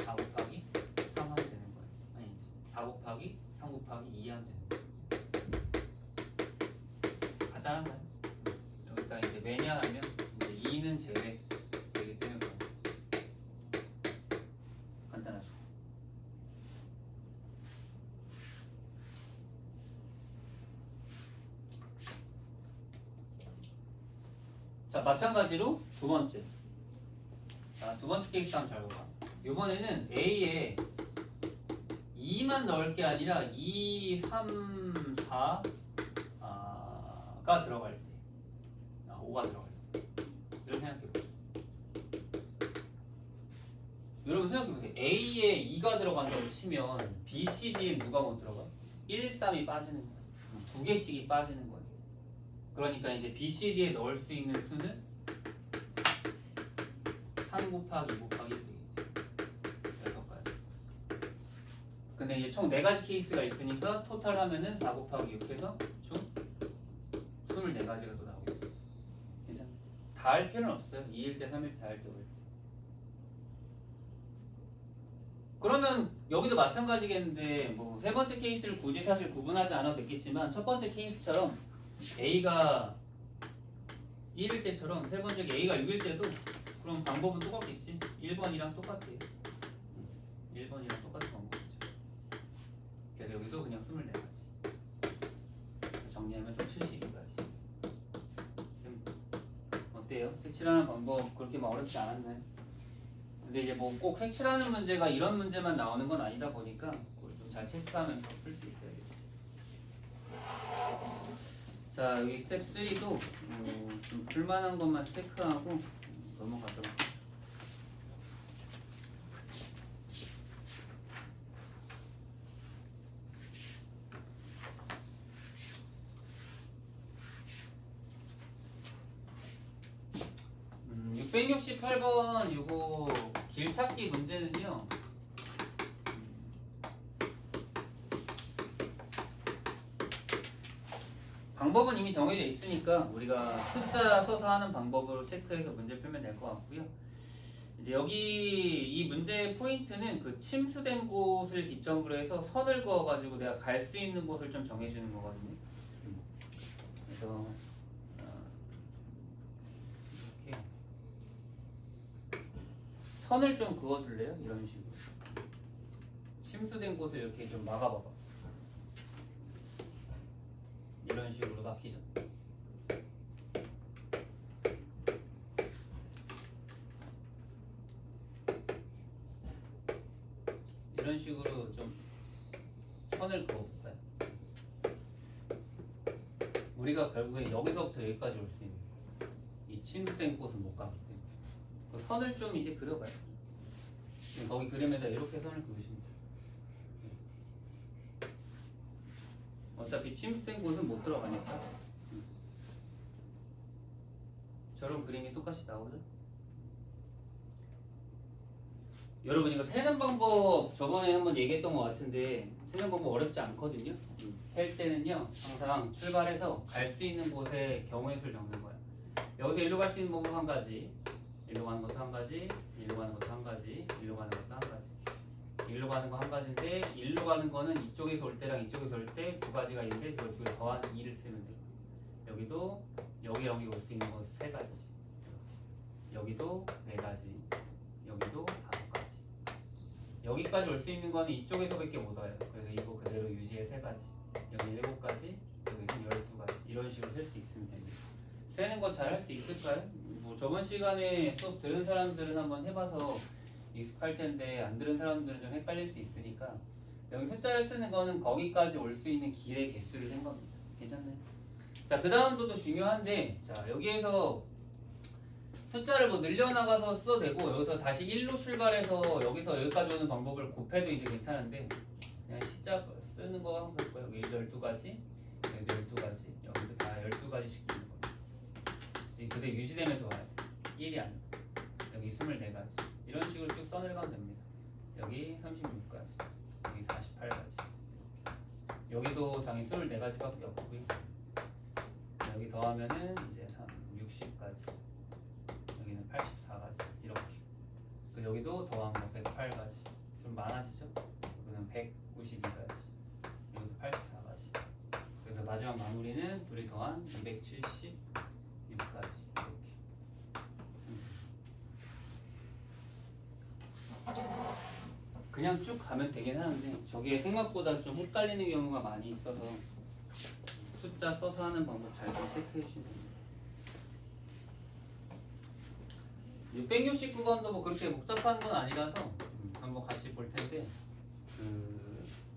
S1: 4 곱하기 3 하면 되는 거예요. 아니지. 4 곱하기 3 곱하기 2 하면 되는 거예요. 간단한가요? 여기다 이제 왜냐 하면 이제 2는 제외되기 때문에 그런 거죠. 간단하죠. 자, 마찬가지로 두 번째. 자, 두 번째 케이스 한번 잘 볼까? 이번에는 A에 2만 넣을 게 아니라 2, 3, 4가 들어갈 때, 5가 들어갈 때. 이런 생각해보세요. 여러분 생각해보세요. A에 2가 들어간다고 치면 B, C, D에 누가 못 들어가? 1, 3이 빠지는 거예요. 두 개씩이 빠지는 거예요. 그러니까 이제 B, C, D에 넣을 수 있는 수는 3 곱하기 2 곱하기 1이겠지. 6가지. 근데 이제 총 4가지 케이스가 있으니까 토탈 하면은 4 곱하기 6 해서 총 24가지가 또 나오고. 괜찮아? 다 할 필요는 없어요. 2일 때, 3일 때, 4일 때, 5일 때. 그러면 여기도 마찬가지겠는데 뭐 세 번째 케이스를 굳이 사실 구분하지 않아도 됐겠지만 첫 번째 케이스처럼 A가 1일 때처럼 세 번째 A가 6일 때도 그럼 방법은 똑같겠지. 1번이랑 똑같아요. 1번이랑 똑같은 방법이죠. 그래서 여기도 그냥 24가지. 정리하면 총 72가지. 어때요? 색칠하는 방법 그렇게 막 어렵지 않았나요? 근데 이제 뭐 꼭 색칠하는 문제가 이런 문제만 나오는 건 아니다 보니까 그걸 좀 잘 체크하면서 풀 수 있어야겠지. 자, 여기 스텝 3도 좀 풀만한 것만 체크하고 넘어가도록 하죠. 668번 요거 길찾기 문제는요. 방법은 이미 정해져 있으니까 우리가 숫자 써서 하는 방법으로 체크해서 문제 풀면 될 것 같고요. 이제 여기 이 문제의 포인트는 그 침수된 곳을 기점으로 해서 선을 그어가지고 내가 갈 수 있는 곳을 좀 정해주는 거거든요. 그래서 이렇게 선을 좀 그어줄래요? 이런 식으로 침수된 곳을 이렇게 좀 막아봐봐. 이런 식으로 막히죠. 이런 식으로 좀 선을 그어볼까요? 우리가 결국에 여기서부터 여기까지 올 수 있는 이 침수된 곳은 못 가기 때문에 그 선을 좀 이제 그려봐요. 지금 거기 그림에다 이렇게 선을 그으시면 돼요. 어차피 침수된 곳은 못 들어가니까 저런 그림이 똑같이 나오죠. 여러분 이거 세는 방법 저번에 한번 얘기했던 것 같은데 세는 방법 어렵지 않거든요. 셀 때는요 항상 출발해서 갈 수 있는 곳에 경우의 수를 적는 거예요. 여기서 일로 갈 수 있는 방법 한 가지, 일로 가는 것도 한 가지, 일로 가는 것도 한 가지, 일로 가는 것도 한 가지. 일로 가는 거 한 가지인데 일로 가는 거는 이쪽에서 올 때랑 이쪽에서 올 때 두 가지가 있는데 그걸 두 개 더한 2를 쓰면 돼요. 여기도 여기 올 수 있는 거 세 가지, 여기도 네 가지, 여기도 다섯 가지. 여기까지 올 수 있는 거는 이쪽에서밖에 못 와요. 그래서 이거 그대로 유지해 세 가지, 여기 7가지, 여기는 12가지. 이런 식으로 셀 수 있으면 됩니다. 세는 거 잘 할 수 있을까요? 뭐 저번 시간에 수업 들은 사람들은 한번 해봐서 익숙할 텐데 안 들은 사람들은 좀 헷갈릴 수 있으니까 여기 숫자를 쓰는 거는 거기까지 올 수 있는 길의 개수를 센 겁니다. 괜찮나요? 자, 그 다음도 중요한데 자 여기에서 숫자를 뭐 늘려나가서 써도 되고 여기서 다시 1로 출발해서 여기서 여기까지 오는 방법을 곱해도 이제 괜찮은데 그냥 시자 쓰는 거 한번 볼까요? 여기 12가지, 여기도 12가지, 여기도 다 12가지씩 있는 겁니다. 그대로 유지되면서 와요. 1이 아니고 여기 24가지 이런 식으로 쭉 써내려가면 됩니다. 여기 36가지, 여기 48가지, 여기도 당연히 24가지밖에 없고요. 여기 더하면은 이제 60가지, 여기는 84가지 이렇게. 그 여기도 더한 거 108가지, 좀 많아지죠? 여기는 192가지, 여기도 84가지. 그래서 마지막 마무리는 둘이 더한 276가지 이렇게. 그냥 쭉 가면 되긴 하는데 저게 생각보다 좀 헷갈리는 경우가 많이 있어서 숫자 써서 하는 방법 잘 좀 체크해 주시면 됩니다. 669번도 뭐 그렇게 복잡한 건 아니라서 한번 같이 볼 텐데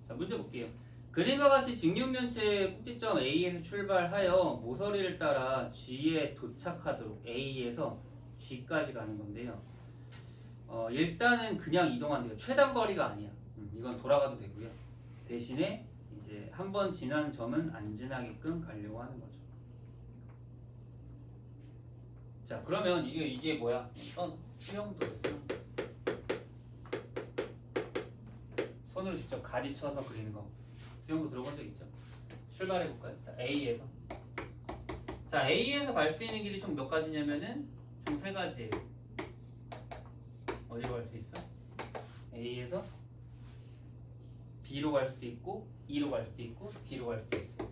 S1: 자 문제 볼게요. 그림과 같이 직육면체의 꼭지점 A에서 출발하여 모서리를 따라 G에 도착하도록 A에서 G까지 가는 건데요. 일단은 그냥 이동한대요. 최단 거리가 아니야. 이건 돌아가도 되고요. 대신에 이제 한번 지난 점은 안 지나게끔 가려고 하는 거죠. 자, 그러면 이게 뭐야? 수영도였어요. 손으로 직접 가지 쳐서 그리는 거. 수영도 들어본 적 있죠? 출발해 볼까요? 자, A에서. 자, A에서 갈 수 있는 길이 총 몇 가지냐면은 총 3가지예요. 어디로 갈 수 있어? A에서 B로 갈 수도 있고, E로 갈 수도 있고, D로 갈 수도 있어.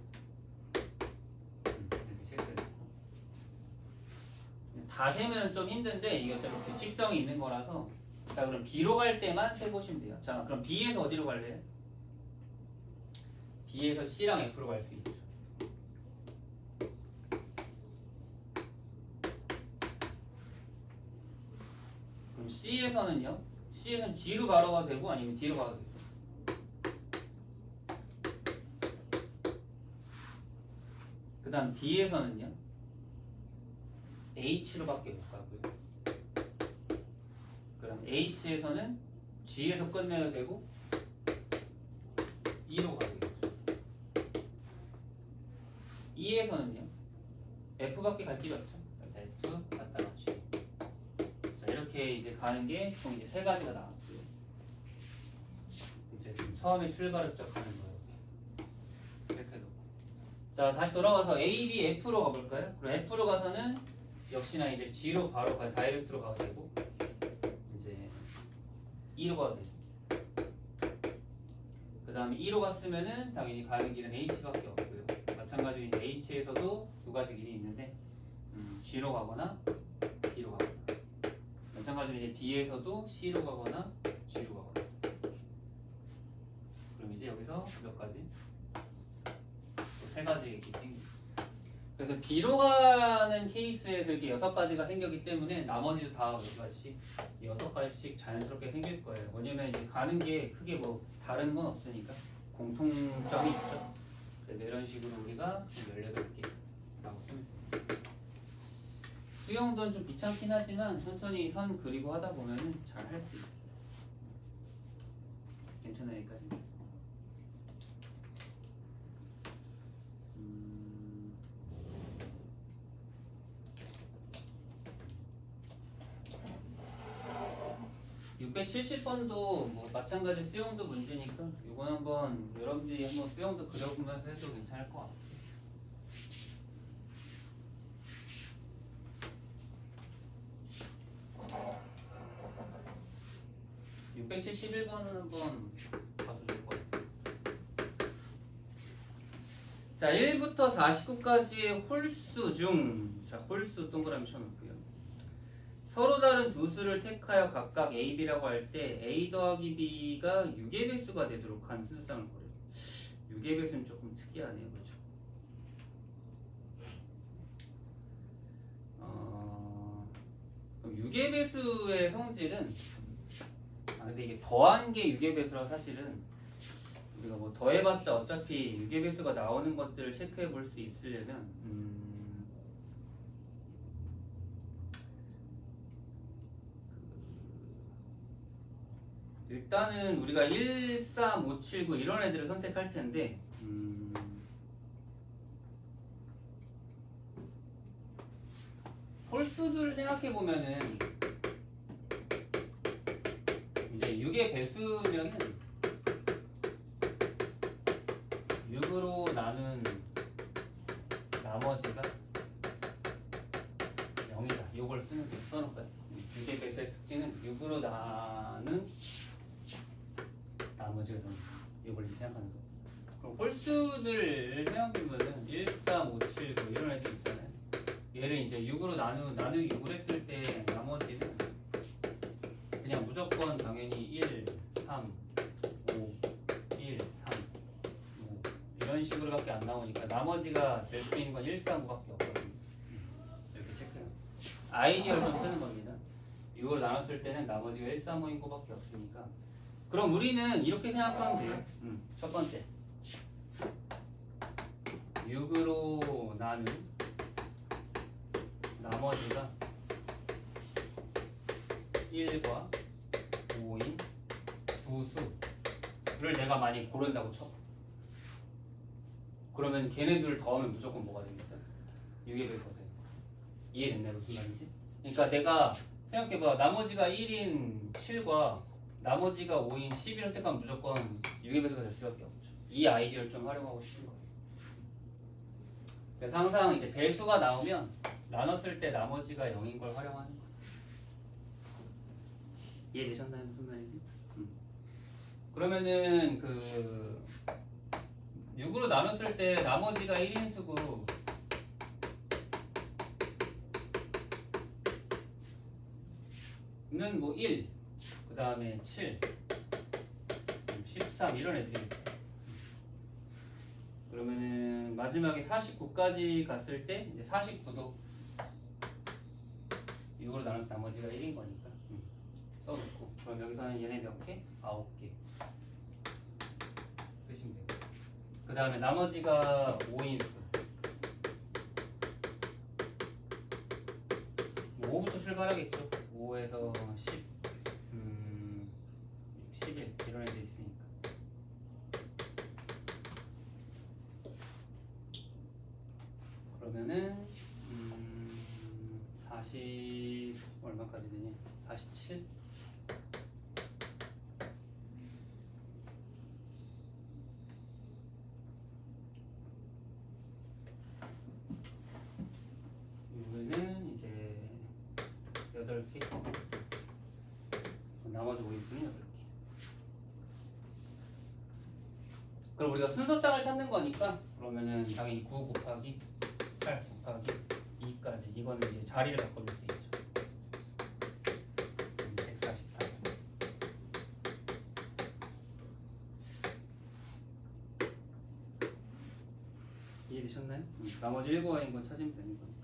S1: 이렇게 체크해놓고. 다 세면 좀 힘든데 이게 어차피 규칙성이 있는 거라서. 자, 그럼 B로 갈 때만 세보시면 돼요. 자, 그럼 B에서 어디로 갈래요? B에서 C랑 F로 갈 수 있죠. 그럼 C에서는요? C에서는 G로 바로 가도 되고 아니면 D로 가도 되고. 그 다음 D에서는요? H로 밖에 못 가고요. 그럼 H에서는 G에서 끝내야 되고 E로 가야 되겠죠. E에서는요? F밖에 갈 길이 없죠. 그래서 F 갖다 맞추고. 이렇게 이제 가는 게 총 이제 세 가지가 나왔고요. 이제 처음에 출발을 시작하는 거예요. 이렇게 해서. 자, 다시 돌아와서 A, B, F로 가볼까요? 그럼 F로 가서는 역시나 이제 G로 바로 다이렉트로 가도 되고, 이제 E로 가도 되고, 그 다음에 E로 갔으면은 당연히 가는 길은 H밖에 없고요. 마찬가지로 이제 H에서도 두 가지 길이 있는데, G로 가거나 B로 가거나, 마찬가지로 이제 D에서도 C로 가거나 G로 가거나. 그럼 이제 여기서 몇 가지? 세 가지 이렇게 생깁니다. 그래서 B로 가는 케이스에서 이렇게 6가지가 생겼기 때문에 나머지도 다 6가지씩 자연스럽게 생길 거예요. 왜냐면 이제 가는 게 크게 뭐 다른 건 없으니까 공통점이 있죠. 그래서 이런 식으로 우리가 18개라고 쓰면 됩니다. 수영도는 좀 귀찮긴 하지만 천천히 선 그리고 하다 보면 잘 할 수 있어요. 괜찮아요, 여기까지? 670번도 뭐 마찬가지 수영도 문제니까 이건 한번 여러분들이 한번 수영도 그려보면서 해도 괜찮을 것 같아요. 671번은 한번 봐도 될 것 같아요. 자, 1부터 49까지의 홀수 중, 자, 홀수 동그라미 쳐놓고요. 서로 다른 두 수를 택하여 각각 A, B라고 할 때 A 더하기 B가 6의 배수가 되도록 한 수상을 버려요. 6의 배수는 조금 특이하네요. 그렇죠? 그럼 6의 배수의 성질은 근데 이게 더한 게 6의 배수라 사실은 우리가 뭐 더해봤자 어차피 6의 배수가 나오는 것들을 체크해 볼 수 있으려면 일단은 우리가 1, 3, 5, 7, 9 이런 애들을 선택할 텐데 홀수들을 생각해 보면은 이제 6의 배수면은 6으로 나눈 나머지가 0이다. 이걸 써놓을까요? 6의 배수의 특징은 6으로 나눈 나머지가 0. 이걸 생각하는 거예요. 그럼 홀수들을 생각해보면은 1, 3, 5, 7, 9 이런 애들 있잖아요. 얘를 이제 6으로 나누기 6을 했을 때 나머지는 그냥 무조건 당연히 1, 3, 5, 1, 3, 5 이런 식으로밖에 안 나오니까 나머지가 될 수 있는 건 1, 3, 5밖에 없거든요. 이렇게 체크해요. 아이디어를 좀 쓰는 겁니다. 6으로 나눴을 때는 나머지가 1, 3, 5인 거밖에 없으니까 그럼 우리는 이렇게 생각하면 돼요. 첫 번째 6으로 나눈 나머지가 1과 5인 두 수를 내가 많이 고른다고 쳐. 그러면 걔네들을 더하면 무조건 뭐가 되겠어요? 6의 배수가 되는 거야. 이해됐나요? 무슨 말인지? 그러니까 내가 생각해봐. 나머지가 1인 7과 나머지가 5인 11을 선택하면 무조건 6의 배수가 될 수밖에 없죠. 이 아이디어를 좀 활용하고 싶은 거예요. 그래서 항상 이제 배수가 나오면 나눴을 때 나머지가 0인 걸 활용하는 거예요. 이해되셨나요? 무슨 말인지? 그러면은 6으로 나눴을 때 나머지가 1인 수고 는 뭐 1, 그 다음에 7, 13 이런 애들이겠죠. 그러면은 마지막에 49까지 갔을 때 이제 49도 6으로 나눠서 나머지가 1인 거니까 써놓고 그럼 여기서는 얘네 몇 개? 9개 쓰시면 되고 그 다음에 나머지가 5인 수 5부터 출발하겠죠. 5에서 10, 11 이런 애들 있으니까 그러면은 40 얼마까지 되니? 47. 이거는 이제 8개. 나머지 5인분은 8개. 그럼 우리가 순서쌍을 찾는 거니까 그러면은 당연히 9 곱하기 8 곱하기 2까지 이거는 이제 자리를 바꿔줄 수 있죠. 144. 이해되셨나요? 나머지 1과 인거 찾으면 되는 거니까.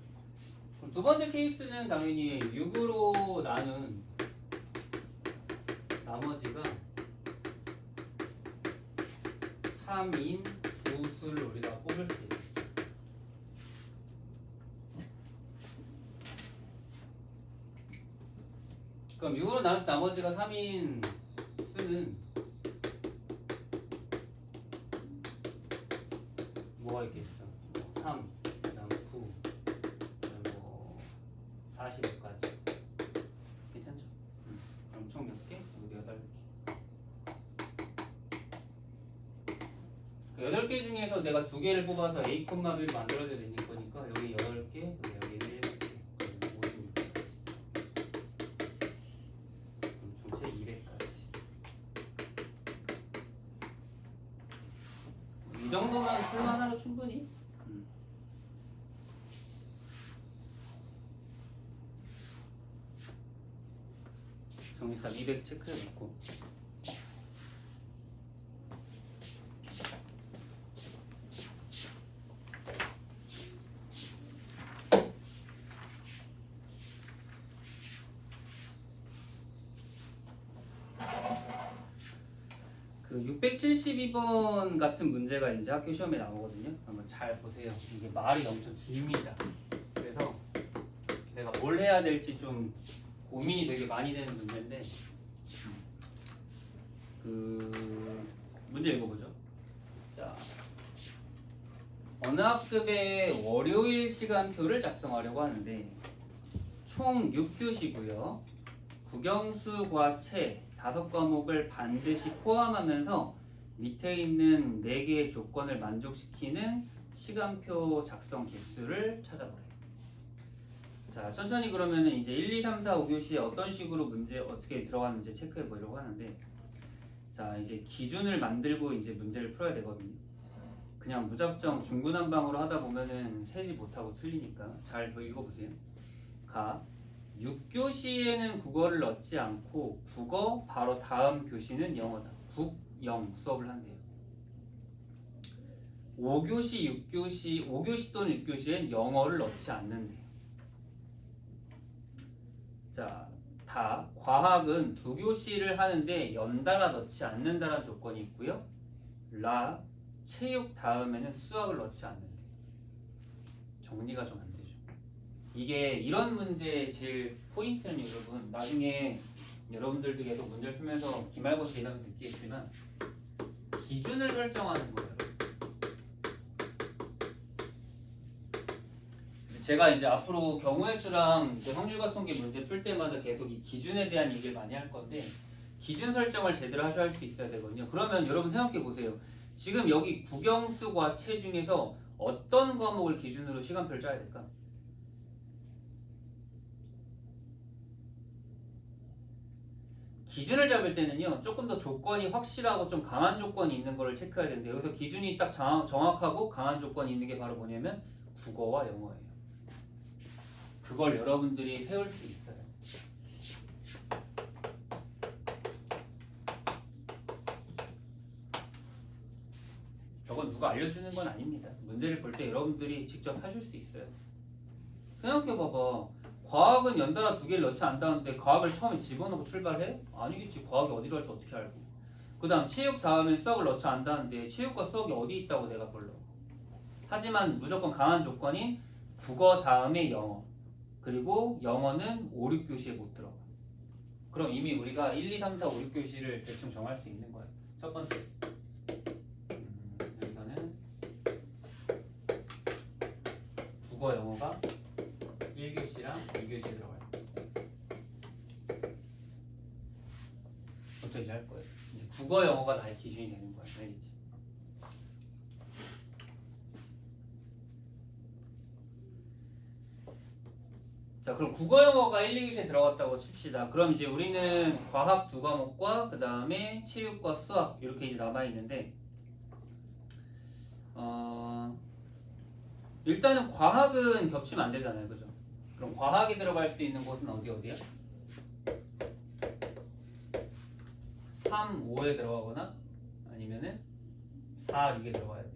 S1: 그럼 두 번째 케이스는 당연히 6으로 나눈 나머지가 3인 두 수를 우리가 뽑을 수 있어요. 그럼 6으로 나눠서 나머지가 3인 수는 뭐가 있겠어? 3, 그다음 9, 그리고 45까지. 괜찮죠? 그럼 총 몇 개? 여기 8개. 8개 중에서 내가 2개를 뽑아서 A, B를 만들어야 되는 거니까 여기 8개, 여기 7개, 그리고 56까지. 그럼 전체 200까지. 이 정도만 풀만 하도 충분히. 정리사 200 체크해 놓고. 그 672번 같은 문제가 이제 학교 시험에 나오거든요. 한번 잘 보세요. 이게 말이 엄청 깁니다. 그래서 내가 뭘 해야 될지 좀 고민이 되게 많이 되는 문제인데, 그 문제 읽어보죠. 자, 어느 학급의 월요일 시간표를 작성하려고 하는데 총 6교시고요. 국영수과 체 5과목을 반드시 포함하면서 밑에 있는 4개의 조건을 만족시키는 시간표 작성 개수를 찾아보래요. 자, 천천히 그러면은 이제 1, 2, 3, 4, 5교시에 어떤 식으로 문제 어떻게 들어갔는지 체크해 보려고 하는데, 자, 이제 기준을 만들고 이제 문제를 풀어야 되거든요. 그냥 무작정 중구난방으로 하다 보면은 세지 못하고 틀리니까 잘 읽어보세요. 가 6교시에는 국어를 넣지 않고 국어 바로 다음 교시는 영어다. 국영 수업을 한대요. 5교시, 6교시, 5교시 또는 6교시엔 영어를 넣지 않는데요. 자, 다 과학은 2교시를 하는데 연달아 넣지 않는다라는 조건이 있고요. 라 체육 다음에는 수학을 넣지 않는데. 정리가 좀 안 되죠. 이게 이런 문제의 제일 포인트는 여러분, 나중에 여러분들도 계속 문제를 풀면서 기말고사 이런 거 느끼겠지만 기준을 설정하는 거예요. 제가 이제 앞으로 경우의 수랑 확률 같은 게 문제 풀 때마다 계속 이 기준에 대한 얘기를 많이 할 건데, 기준 설정을 제대로 하셔야 할 수 있어야 되거든요. 그러면 여러분 생각해 보세요. 지금 여기 국영수과 체 중에서 어떤 과목을 기준으로 시간표를 짜야 될까? 기준을 잡을 때는요, 조금 더 조건이 확실하고 좀 강한 조건이 있는 거를 체크해야 되는데, 여기서 기준이 딱 정확하고 강한 조건이 있는 게 바로 뭐냐면 국어와 영어예요. 그걸 여러분들이 세울 수 있어요. 저건 누가 알려주는 건 아닙니다. 문제를 볼 때 여러분들이 직접 하실 수 있어요. 생각해봐봐. 과학은 연달아 2개를 넣지 않다는데 과학을 처음에 집어넣고 출발해? 아니겠지. 과학이 어디로 할지 어떻게 알고. 그 다음 체육 다음에 수학을 넣지 않다는데 체육과 수학이 어디 있다고 내가 불러. 하지만 무조건 강한 조건인 국어 다음에 영어, 그리고 영어는 5, 6교시에 못 들어가. 그럼 이미 우리가 1, 2, 3, 4, 5, 6교시를 대충 정할 수 있는 거예요. 첫 번째, 여기서는 국어, 영어가 1교시랑 2교시에 들어가요. 국어 영어가 나의 기준이 되는 거야. 알겠지? 자, 그럼 국어 영어가 1, 2교시에 들어갔다고 칩시다. 그럼 이제 우리는 과학 두 과목과 그 다음에 체육과 수학 이렇게 이제 남아 있는데, 일단은 과학은 겹치면 안 되잖아요, 그죠? 그럼 과학이 들어갈 수 있는 곳은 어디야? 3, 5에 들어가거나 아니면은 4, 6에 들어가야 돼요.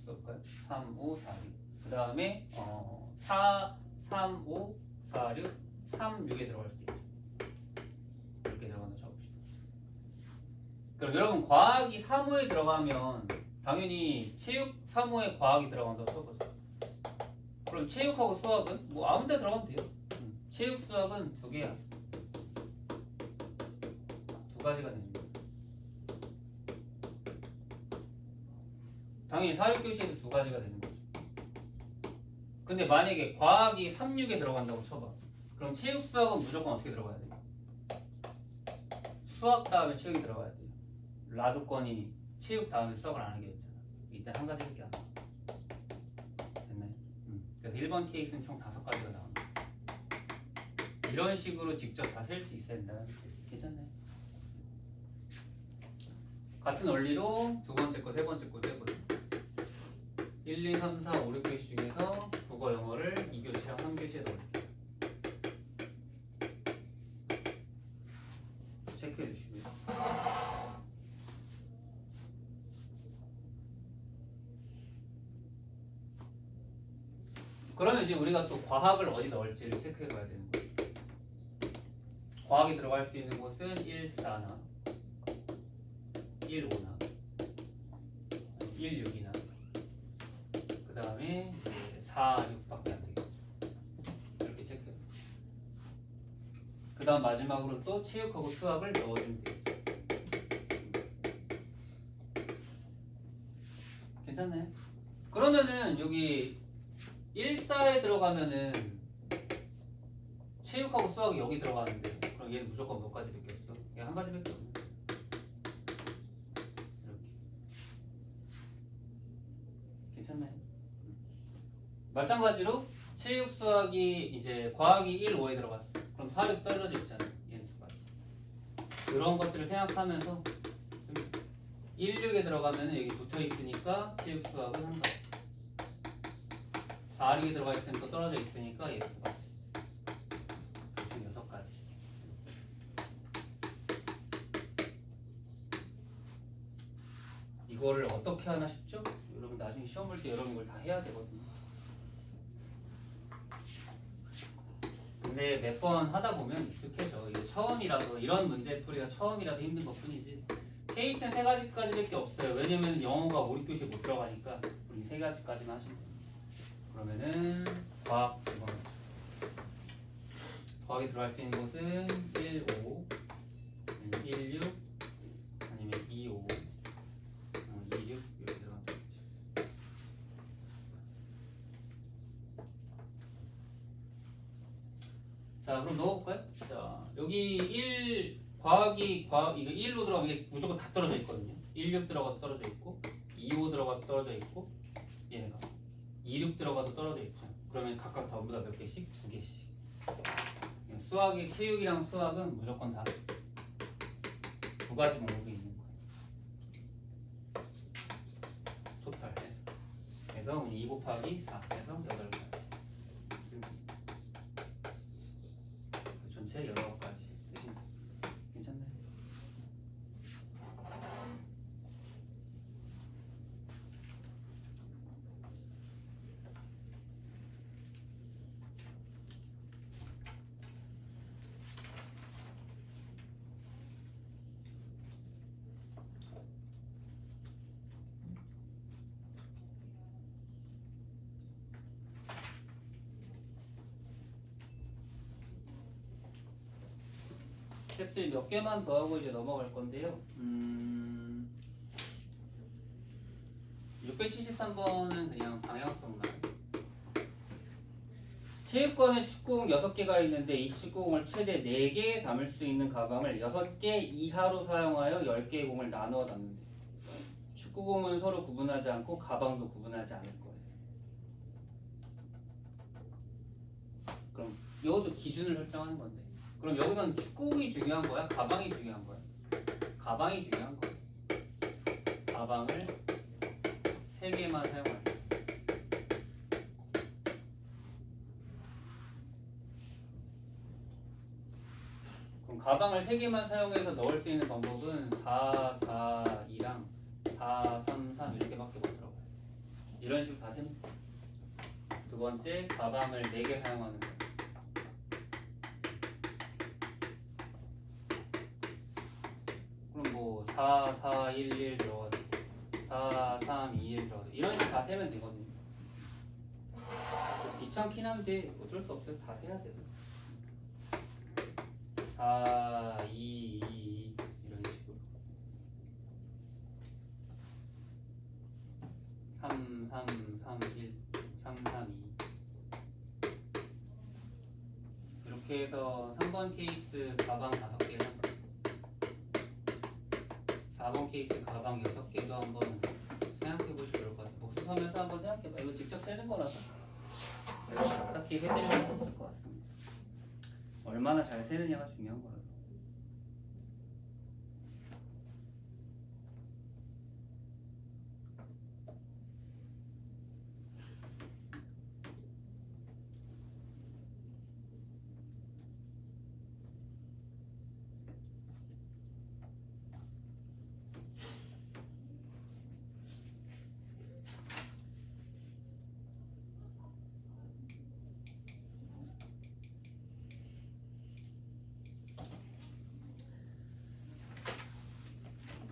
S1: 써볼까요? 3, 5, 4, 6. 그 다음에 4, 3, 5, 4, 6, 3, 6에 들어갈 수도 있죠. 이렇게 들어가는 적읍시다. 그럼 여러분 과학이 3, 5에 들어가면 당연히 체육 3, 5에 과학이 들어간다고 써보죠. 그럼 체육하고 수학은 뭐 아무 데 들어가면 돼요. 체육 수학은 두 개야. 두 가지가 됩니다. 당연히 사육교시에도 두 가지가 되는 거죠. 근데 만약에 과학이 3, 6에 들어간다고 쳐봐. 그럼 체육 수학은 무조건 어떻게 들어가야 돼? 수학 다음에 체육이 들어가야 돼요. 라 조건이 체육 다음에 수학을 안 하게 됐잖아. 일단 한 가지밖에 안 돼. 됐나요? 그래서 1번 케이스는 총 5가지가 나옵니다. 이런 식으로 직접 다 셀 수 있어야 된다는 뜻이에요. 괜찮나요? 같은 원리로 두 번째 거, 세 번째 거 떼보죠. 1, 2, 3, 4, 5, 6교시 중에서 국어, 영어를 2교시랑 3교시에 넣을게요. 체크해 주시고요. 그러면 이제 우리가 또 과학을 어디 넣을지를 체크해 봐야 되는 거예요. 과학이 들어갈 수 있는 곳은 1, 4나 1, 5나 1, 6이나 그 다음에 4, 6밖에 안 되겠죠. 이렇게 체크해. 그 다음 마지막으로 또 체육하고 수학을 넣어주면 돼요. 괜찮나요? 그러면은 여기 1, 4에 들어가면은 체육하고 수학이 여기 들어가는데 그럼 얘는 무조건 몇 가지밖에 없어? 얘 한 가지밖에 없네. 이렇게. 괜찮나요? 마찬가지로 체육 수학이 이제 과학이 1, 5에 들어갔어. 그럼 4, 6 떨어져 있잖아. 얘는 두 가지. 그런 것들을 생각하면서 1, 6에 들어가면 여기 붙어 있으니까 체육 수학은 한 가지. 4, 6에 들어가 있으면 또 떨어져 있으니까 얘 두 가지. 총 6가지. 이거를 어떻게 하나 싶죠? 여러분 나중에 시험 볼 때 여러분 이걸 다 해야 되거든요. 근데 몇 번 하다 보면 익숙해져. 이게 처음이라도 이런 문제풀이가 처음이라도 힘든 것뿐이지. 케이스는 3가지까지밖에 없어요. 왜냐면 영어가 5, 6교시에 못 들어가니까 우리 3가지까지만 하시면 돼요. 그러면은 과학 집어넣죠. 과학이 들어갈 수 있는 곳은 1, 5, 1, 6, 아니면 2, 5, 2, 6 이렇게 들어가면 되겠죠. 자, 그럼 넣어볼까요? 자, 여기 1 과학이 이거 1로 들어가면 이게 무조건 다 떨어져 있거든요. 1, 6 들어가도 떨어져 있고 2, 5 들어가도 떨어져 있고 얘네가 2, 6 들어가도 떨어져 있죠. 그러면 각각 전부 다 몇 개씩? 2개씩. 수학이 체육이랑 수학은 무조건 다 두 가지 목록이 있는 거예요. 토탈 해서. 그래서 2 곱하기 4 해서 8가지. 전체 8가지. 괜찮나요? 스텝들 몇 개만 더 하고 이제 넘어갈 건데요. 673번은 그냥 방향성만. 체육관에 축구공 6개가 있는데 이 축구공을 최대 4개 담을 수 있는 가방을 6개 이하로 사용하여 10개의 공을 나누어 담는데 축구공은 서로 구분하지 않고 가방도 구분하지 않을 거예요. 그럼 이것도 기준을 설정하는 건데 그럼 여기서는 축구공이 중요한 거야? 가방이 중요한 거야? 가방이 중요한 거야. 가방을 3개만 사용할 때 그럼 가방을 3개만 사용해서 넣을 수 있는 방법은 4, 4, 2랑 4, 3, 3 이렇게밖에 못 들어가요. 이런 식으로 다 세면 돼요. 두 번째, 가방을 4개 사용하는 거예요. 그럼 뭐 4, 4, 1, 1 들어가도 4, 3, 2, 1 들어가도 이런 식으로 다 세면 되거든요. 귀찮긴 한데 어쩔 수 없어요. 다 세야 돼서 4, 2, 2 이런 식으로 3, 3, 3, 1 3, 3, 2 이렇게 해서 3번 케이스 가방 5개랑 4번 케이스 가방 6개도 한번 생각해보시면 좋을 것 같아요. 복습하면서 한번 생각해봐. 이거 직접 세는 거라서 제가 딱히 해드릴 건 없을 것 같습니다. 얼마나 잘 세느냐가 중요한 거라서.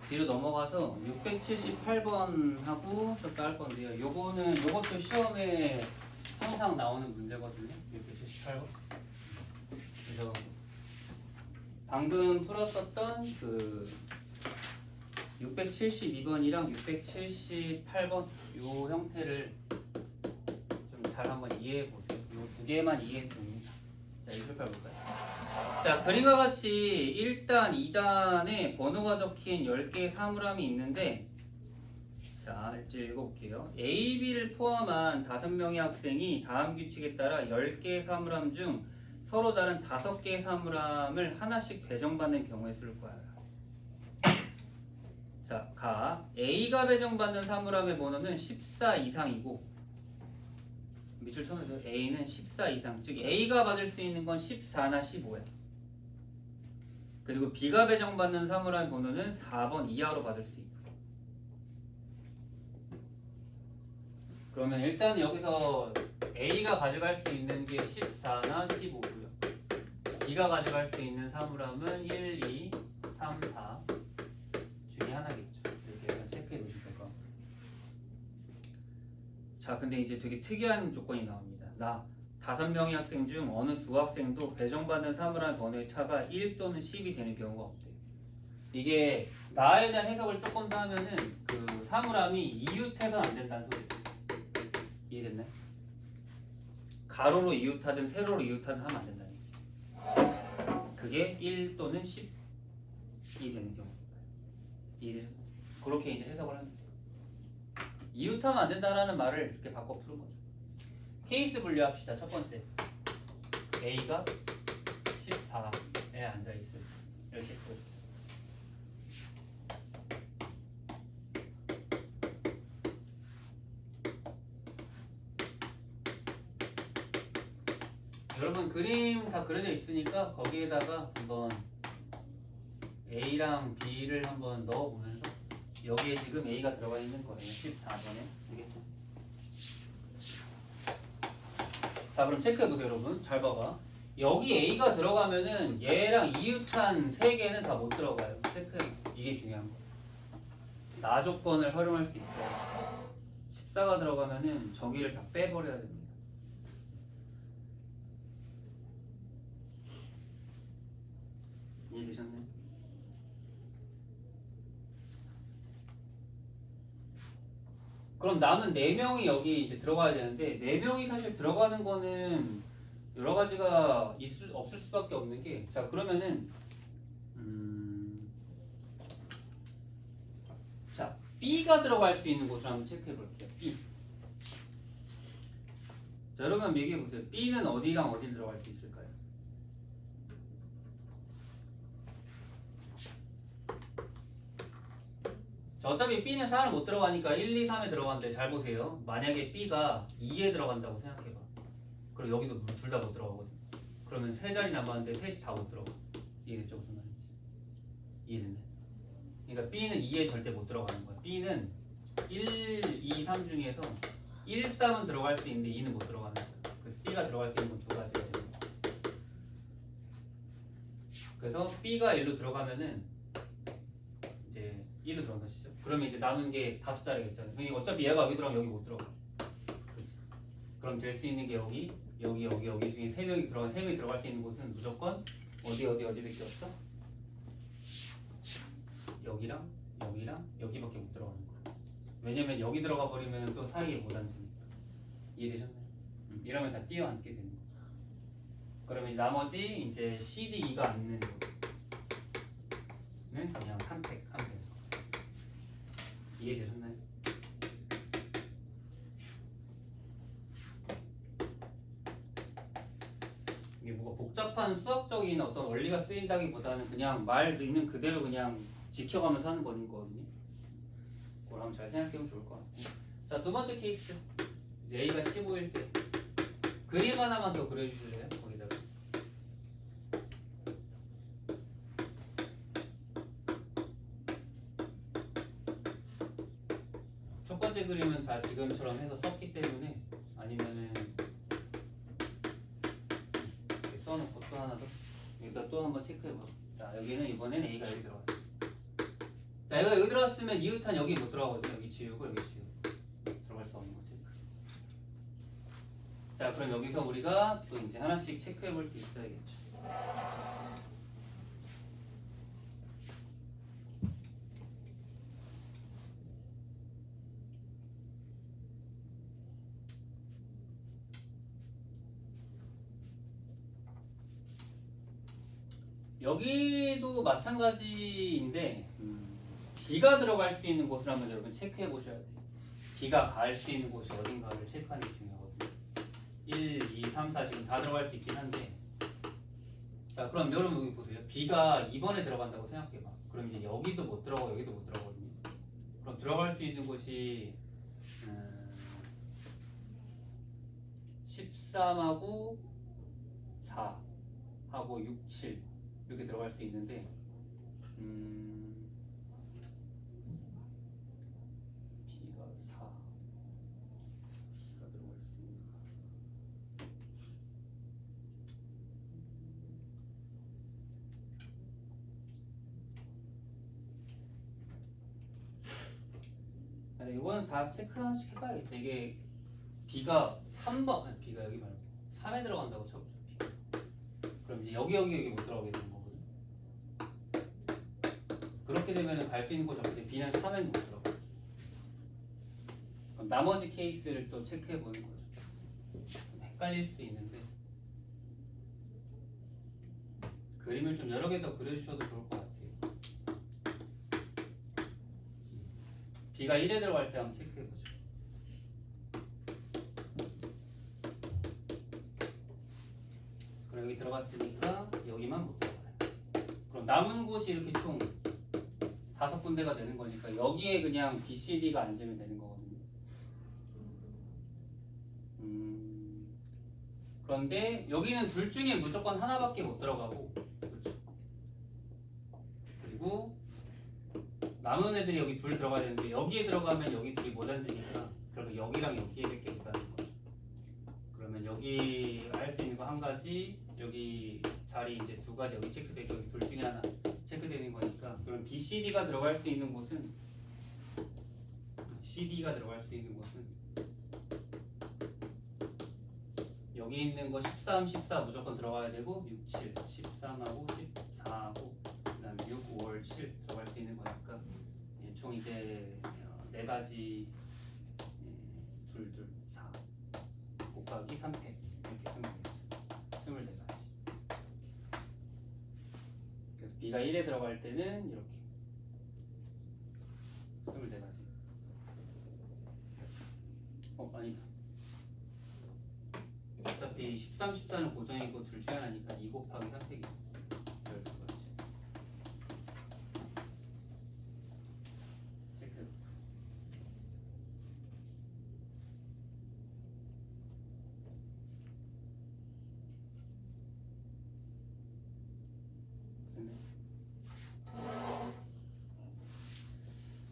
S1: 뒤로 넘어가서 678번하고 저 딸 건데요. 요것도 시험에 항상 나오는 문제거든요. 678번. 그래서 방금 풀었었던 그 672번이랑 678번 요 형태를 좀 잘 한번 이해해 보세요. 요 두 개만 이해해 봅니다. 자, 이걸 볼까요? 자, 그림과 같이 1단, 2단에 번호가 적힌 10개의 사물함이 있는데 자, 이제 읽어볼게요. A, B를 포함한 5명의 학생이 다음 규칙에 따라 10개의 사물함 중 서로 다른 5개의 사물함을 하나씩 배정받는 경우의 수를 구하라. 자, 가 A가 배정받는 사물함의 번호는 14 이상이고 밑줄 쳐놓으세요. A는 14 이상, 즉 A가 받을 수 있는 건 14나 15야. 그리고 B가 배정받는 사물함의 번호는 4번 이하로 받을 수 있고. 그러면 일단 여기서 A가 가져갈 수 있는 게 14나 15고요. B가 가져갈 수 있는 사물함은 1, 2, 3, 4 중에 하나겠죠. 이렇게 일단 체크해 놓으실 것. 자, 근데 이제 되게 특이한 조건이 나옵니다. 5명의 학생 중 어느 두 학생도 배정받는 사물함 번호의 차가 1 또는 10이 되는 경우가 없대요. 이게 나에 대한 해석을 조금 더 하면은 그 사물함이 이웃해서는 안 된다는 소리예요. 이해됐나요? 가로로 이웃하든 세로로 이웃하든 하면 안 된다는 얘기예요. 그게 1 또는 10이 되는 경우입니다. 이해되죠? 그렇게 이제 해석을 합니다. 이웃하면 안 된다라는 말을 이렇게 바꿔 푸는 거죠. 케이스 분류합시다. 첫 번째, A가 14에 앉아 있을 이렇게 보여주세요. 여러분 그림 다 그려져 있으니까 거기에다가 한번 A랑 B를 한번 넣어보면서 여기에 지금 A가 들어가 있는 거예요. 14번에. 되겠죠? 자, 그럼 체크해보세요, 여러분. 잘 봐봐. 여기 A가 들어가면은 얘랑 이웃한 3개는 다 못 들어가요. 체크해. 이게 중요한 거예요. 나 조건을 활용할 수 있어요. 14가 들어가면은 저기를 다 빼버려야 됩니다. 이해되셨나요? 그럼 남은 4명이 여기 이제 들어가야 되는데 4명이 사실 들어가는 거는 여러 가지가 없을 수밖에 없는 게, 자 그러면은 자 B가 들어갈 수 있는 곳을 한번 체크해 볼게요. B. 자 여러분 한번 얘기해 보세요. B는 어디랑 어디 들어갈 수 있을까요? 자, 어차피 B는 4를 못 들어가니까 1, 2, 3에 들어가는데 잘 보세요. 만약에 B가 2에 들어간다고 생각해봐. 그럼 여기도 둘 다 못 들어가거든. 그러면 세 자리 남았는데 셋이 다 못 들어가. 이해됐죠? 무슨 말인지? 이해됐네? 그러니까 B는 2에 절대 못 들어가는 거야. B는 1, 2, 3 중에서 1, 3은 들어갈 수 있는데 2는 못 들어가는 거야. 그래서 B가 들어갈 수 있는 건 두 가지가 되는 거야. 그래서 B가 1로 들어가면은 이제 1로 들어간 것이죠. 그러면 이제 남은 게 5자리가 있잖아요. 그러니까 어차피 얘가 여기 들어가면 여기 못 들어가. 그치? 그럼 될 수 있는 게 여기 중에 3명이 들어갈 수 있는 곳은 무조건 어디밖에 없어? 여기랑 여기밖에 못 들어가는 거야. 왜냐면 여기 들어가 버리면 또 사이에 못 앉으니까. 이해되셨나요? 이러면 다 뛰어앉게 되는 거죠. 그러면 이제 나머지 이제 C, D, E가 앉는 곳은 그냥 하면 되는 거예요. 이해되셨나요? 이게 뭐가 복잡한 수학적인 어떤 원리가 쓰인다기보다는 그냥 말 있는 그대로 그냥 지켜가면서 하는 거거든요. 그걸 한번 잘 생각해보면 좋을 것 같아요. 자, 두 번째 케이스. 이제 A가 15일 때 그림 하나만 더 그려주실래요? 거기다가. 첫 번째 그림은 다 지금처럼 해서 썼기 때문에 아니면은 이렇게 써놓고 또 하나 더 여기다 또 한번 체크해봐. 자 여기는 이번엔 A가 여기 들어갔어. 자 이거 여기 들어갔으면 이웃한 여기 못 들어가거든요. 여기 지우고 여기 지우고 들어갈 수 없는 거 체크. 자 그럼 여기서 우리가 또 이제 하나씩 체크해 볼 수 있어야겠죠. 여기도 마찬가지인데 B가 들어갈 수 있는 곳을 한번 여러분 체크해 보셔야 돼요. B가 갈 수 있는 곳이 어딘가를 체크하는 게 중요하거든요. 1, 2, 3, 4 지금 다 들어갈 수 있긴 한데 자 그럼 여러분 여기 보세요. B가 2번에 들어간다고 생각해봐. 그럼 이제 여기도 못 들어가고 여기도 못 들어가거든요. 그럼 들어갈 수 있는 곳이 13하고 4하고 6, 7 이렇게 들어갈 수 있는데 B가 4 B가 들어갈 수 있는가? 아니, 이거는 다 체크 하나씩 해봐야겠다. 이게 B가 3번 아니 B가 여기 말고 3에 들어간다고 쳐보죠. B가. 그럼 이제 여기 못 들어가게 되는 거거든. 그렇게 되면 갈 수 있는 곳이 없는데 B는 3에는 못 들어가. 그럼 나머지 케이스를 또 체크해 보는 거죠. 좀 헷갈릴 수 있는데 그림을 좀 여러 개 더 그려주셔도 좋을 것 같아요. B가 1에 들어갈 때 한번 체크해 보죠. 그럼 여기 들어갔으니까 여기만 못 들어가요. 그럼 남은 곳이 이렇게 총 5군데가 되는 거니까 여기에 그냥 B, C, D가 앉으면 되는 거거든요. 그런데 여기는 둘 중에 무조건 하나밖에 못 들어가고 그렇죠. 그리고 남은 애들이 여기 둘 들어가야 되는데 여기에 들어가면 여기 둘이 못 앉으니까 그래도 여기랑 여기에밖에 못 앉는 거죠. 그러면 여기 할 수 있는 거 한 가지 여기 자리 이제 두 가지 여기 체크되고 여기 둘 중에 하나 체크되는 거니까 그럼 B, C, D가 들어갈 수 있는 곳은 CD가 들어갈 수 있는 곳은 여기 있는 거 13, 14 무조건 들어가야 되고 6, 7, 13하고 14하고 그 다음에 6, 5, 7 들어갈 수 있는 거니까 총 이제 4가지 2, 2, 4 곱하기 3패 이렇게 쓰면 돼요. B가 1에 들어갈 때는 이렇게 24가지. 아니다. 어차피 13, 14는 고정이고 둘 중에 하나니까 2 곱하기 3 빼기 12가지. 체크.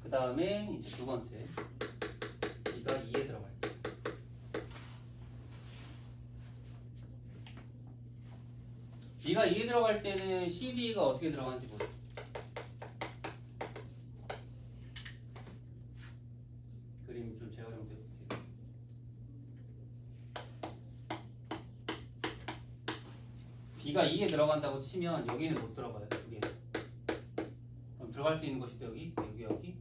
S1: 그 다음에 이제 두 번째 B가 2에 들어갈 때 B가 2에 들어갈 때는 CD가 어떻게 들어가는지 보세요. 그림 좀 재활용돼 볼게요. B가 2에 들어간다고 치면 여기는 못 들어가요. 여기. 그럼 들어갈 수 있는 곳이 여기, 여기.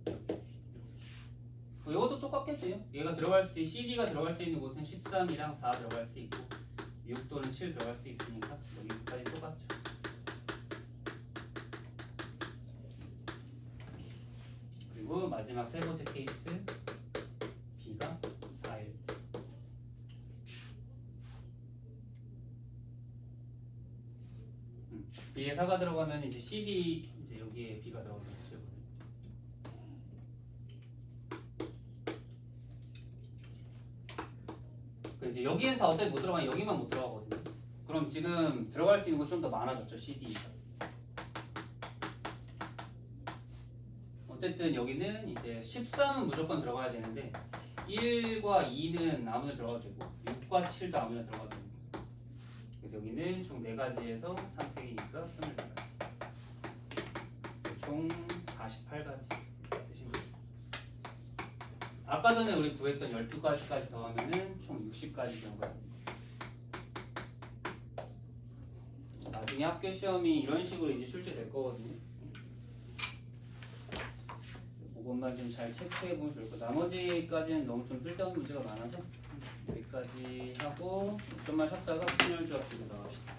S1: 이것도 똑같겠죠. 얘가 들어갈 수, CD가 들어갈 수 있는 곳은 13이랑 4 들어갈 수 있고 6 또는 7 들어갈 수 있으니까 여기까지 똑같죠. 그리고 마지막 세 번째 케이스 B가 4일. B에 4가 들어가면 이제 CD 이제 여기에 B가 들어가는 거죠. 이제 여기는 다 어차피 못 들어가니 여기만 못 들어가거든요. 그럼 지금 들어갈 수 있는 곳이 좀 더 많아졌죠. CD가. 어쨌든 여기는 이제 13은 무조건 들어가야 되는데 1과 2는 아무나 들어가도 되고 6과 7도 아무나 들어가도 되고 그래서 여기는 총 4가지에서 3팩이니까 24가지 총 48가지 되신 거예요. 아까 전에 우리 구했던 12가지까지 더하면은 총 60가지 경우가 나중에 학교 시험이 이런 식으로 이제 출제될 거거든요. 그것만 좀 잘 체크해 보면 좋을 것 같아요. 나머지까지는 너무 좀 쓸데없는 문제가 많아서 여기까지 하고 좀만 쉬었다가 분열조합 쪽으로 나갑시다.